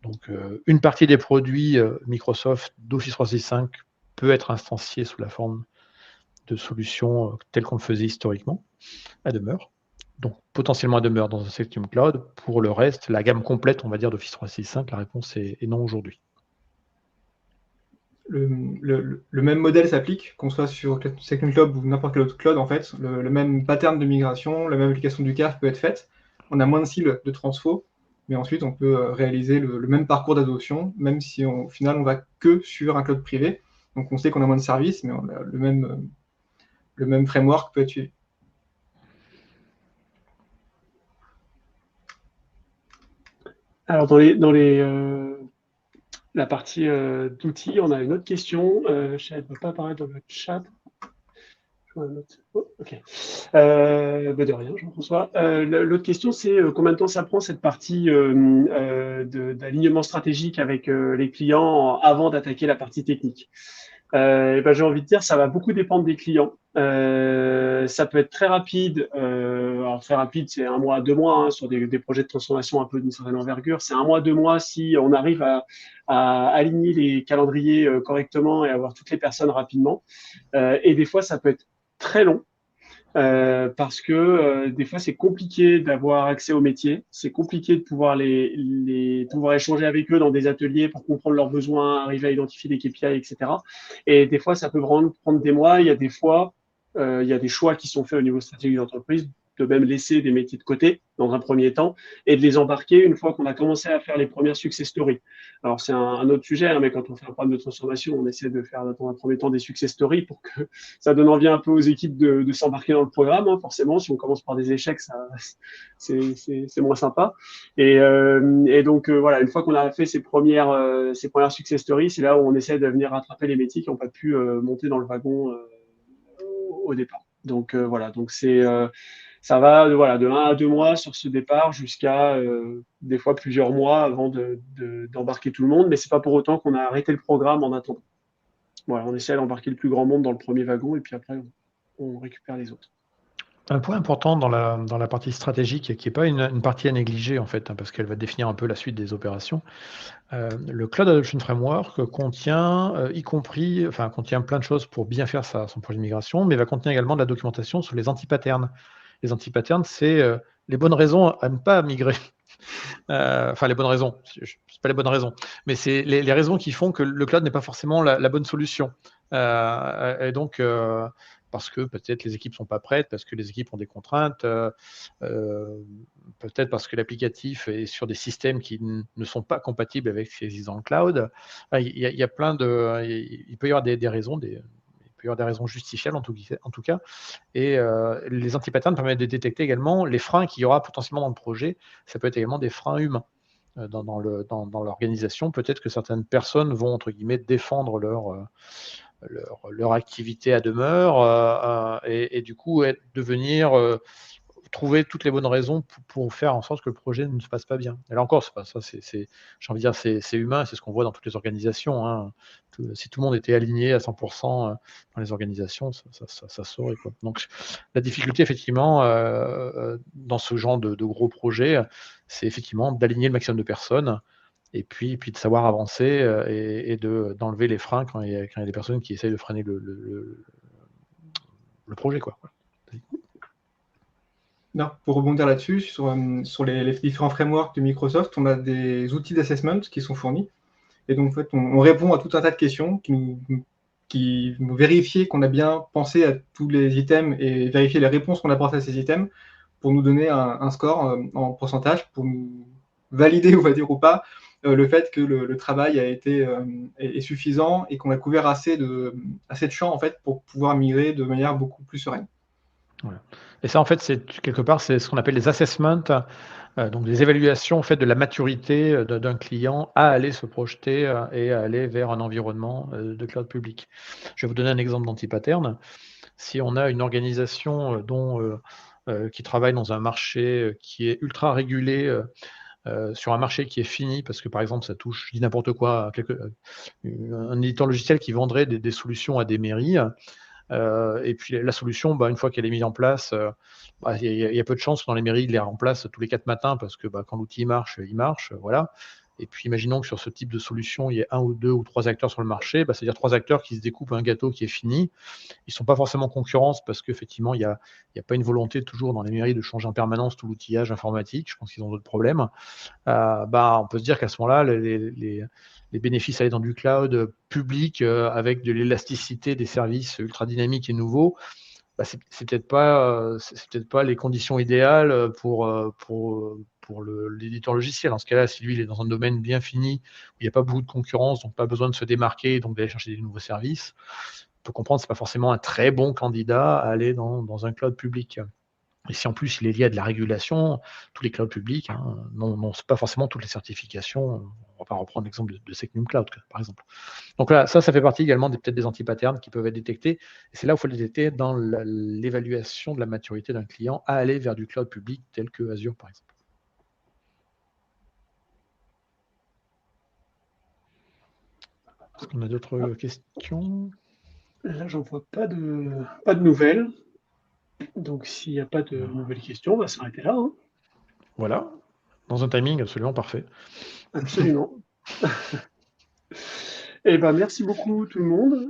Donc, une partie des produits Microsoft d'Office 365 peut être instanciée sous la forme de solutions telles qu'on le faisait historiquement, à demeure. Donc, potentiellement à demeure dans un Secnum Cloud. Pour le reste, la gamme complète, on va dire, d'Office 365, la réponse est non aujourd'hui. Le même modèle s'applique, qu'on soit sur Secnum Cloud ou n'importe quel autre cloud, en fait. Le même pattern de migration, la même application du CAF peut être faite. On a moins de cibles de transfo, mais ensuite, on peut réaliser le même parcours d'adoption, même si au final, on va que sur un cloud privé. Donc, on sait qu'on a moins de services, mais on a le même framework peut être suivi. Alors, la partie d'outils, on a une autre question. Je ne peux pas apparaître dans le chat. Je prends la note. Oh, ok. De rien, Jean-François. L'autre question, c'est combien de temps ça prend cette partie d'alignement stratégique avec les clients avant d'attaquer la partie technique? J'ai envie de dire, ça va beaucoup dépendre des clients. Ça peut être très rapide. Alors très rapide, c'est 1 mois, 2 mois hein, sur des projets de transformation un peu d'une certaine envergure. C'est 1 mois, 2 mois si on arrive à aligner les calendriers correctement et avoir toutes les personnes rapidement. Et des fois, ça peut être très long. Parce que des fois c'est compliqué d'avoir accès au métier, c'est compliqué de pouvoir pouvoir échanger avec eux dans des ateliers pour comprendre leurs besoins, arriver à identifier des KPI, etc. Et des fois ça peut vraiment prendre des mois. Il y a des fois, il y a des choix qui sont faits au niveau stratégique d'entreprise, de même laisser des métiers de côté dans un premier temps et de les embarquer une fois qu'on a commencé à faire les premières success stories. Alors c'est un autre sujet, hein, mais quand on fait un programme de transformation, on essaie de faire dans un premier temps des success stories pour que ça donne envie un peu aux équipes de s'embarquer dans le programme. Hein, forcément, si on commence par des échecs, c'est moins sympa. Et donc voilà, une fois qu'on a fait ces premières success stories, c'est là où on essaie de venir rattraper les métiers qui n'ont pas pu monter dans le wagon au départ. Donc voilà, donc ça va de 1 à 2 mois sur ce départ jusqu'à des fois plusieurs mois avant d'embarquer tout le monde, mais c'est pas pour autant qu'on a arrêté le programme en attendant. Voilà, on essaie d'embarquer le plus grand monde dans le premier wagon et puis après on récupère les autres. Un point important dans la partie stratégique, qui n'est pas une partie à négliger en fait, hein, parce qu'elle va définir un peu la suite des opérations. Le Cloud Adoption Framework contient, contient plein de choses pour bien faire son projet de migration, mais va contenir également de la documentation sur les anti-patterns. Les anti-patterns, c'est les bonnes raisons à ne pas migrer. Les bonnes raisons, c'est pas les bonnes raisons, mais c'est les raisons qui font que le cloud n'est pas forcément la bonne solution. Et donc, parce que peut-être les équipes sont pas prêtes, parce que les équipes ont des contraintes, peut-être parce que l'applicatif est sur des systèmes qui ne sont pas compatibles avec ce qui existe dans le cloud. Il y a plein de, il peut y avoir des raisons, il peut y avoir des raisons justifiables en tout cas. Et les anti-patterns permettent de détecter également les freins qu'il y aura potentiellement dans le projet. Ça peut être également des freins humains dans l'organisation. Peut-être que certaines personnes vont, entre guillemets, défendre leur activité à demeure et du coup devenir trouver toutes les bonnes raisons pour faire en sorte que le projet ne se passe pas bien. Et là encore, c'est pas ça, j'ai envie de dire, c'est humain, c'est ce qu'on voit dans toutes les organisations. Hein. Si tout le monde était aligné à 100% dans les organisations, ça saurait, quoi. Donc la difficulté, effectivement, dans ce genre de gros projet, c'est effectivement d'aligner le maximum de personnes et puis de savoir avancer et d'enlever les freins quand il y a des personnes qui essayent de freiner le projet, quoi. Non, pour rebondir là-dessus, sur les différents frameworks de Microsoft, on a des outils d'assessment qui sont fournis. Et donc, en fait, on répond à tout un tas de questions qui nous vérifient qu'on a bien pensé à tous les items et vérifier les réponses qu'on apporte à ces items pour nous donner un score en pourcentage, pour nous valider, on va dire, ou pas, le fait que le travail est suffisant et qu'on a couvert assez de champs, en fait, pour pouvoir migrer de manière beaucoup plus sereine. Voilà. Et ça, en fait, c'est ce qu'on appelle les assessments, donc des évaluations en fait de la maturité d'un client à aller se projeter et à aller vers un environnement de cloud public. Je vais vous donner un exemple d'anti-pattern. Si on a une organisation qui travaille dans un marché qui est ultra régulé, sur un marché qui est fini, parce que par exemple, ça touche, je dis n'importe quoi, un éditeur logiciel qui vendrait des solutions à des mairies. Et puis la solution, une fois qu'elle est mise en place, il y a peu de chances que dans les mairies, ils les remplacent tous les 4 matins parce que quand l'outil marche, il marche, voilà. Et puis imaginons que sur ce type de solution, il y ait 1 ou 2 ou 3 acteurs sur le marché, c'est-à-dire 3 acteurs qui se découpent un gâteau qui est fini. Ils ne sont pas forcément en concurrence parce qu'effectivement, il y a pas une volonté toujours dans les mairies de changer en permanence tout l'outillage informatique. Je pense qu'ils ont d'autres problèmes. On peut se dire qu'à ce moment-là, les bénéfices à aller dans du cloud public avec de l'élasticité des services ultra dynamiques et nouveaux, c'est peut-être pas les conditions idéales pour l'éditeur logiciel. En ce cas-là, si lui il est dans un domaine bien fini où il n'y a pas beaucoup de concurrence, donc pas besoin de se démarquer, donc d'aller chercher des nouveaux services, on peut comprendre que c'est pas forcément un très bon candidat à aller dans un cloud public. Et si en plus il est lié à de la régulation, tous les clouds publics n'ont pas forcément toutes les certifications on va reprendre l'exemple de Secnum Cloud, par exemple. Donc là, ça fait partie également peut-être des anti-patterns qui peuvent être détectés. Et c'est là où il faut les détecter dans l'évaluation de la maturité d'un client à aller vers du cloud public tel que Azure, par exemple. Est-ce qu'on a d'autres questions? Là, j'en vois pas de nouvelles. Donc, s'il n'y a pas de nouvelles questions, on va s'arrêter là. Hein. Voilà, dans un timing absolument parfait. Absolument. Eh ben, merci beaucoup tout le monde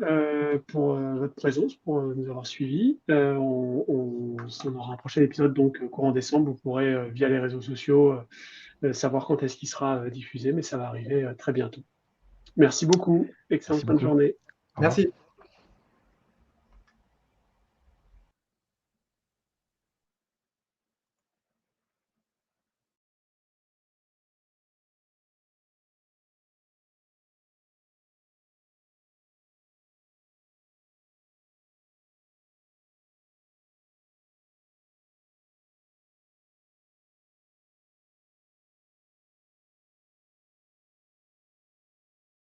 pour votre présence, pour nous avoir suivis. On aura un prochain épisode donc courant décembre. Vous pourrez via les réseaux sociaux savoir quand est-ce qu'il sera diffusé, mais ça va arriver très bientôt. Merci beaucoup. Excellente fin de journée. Merci.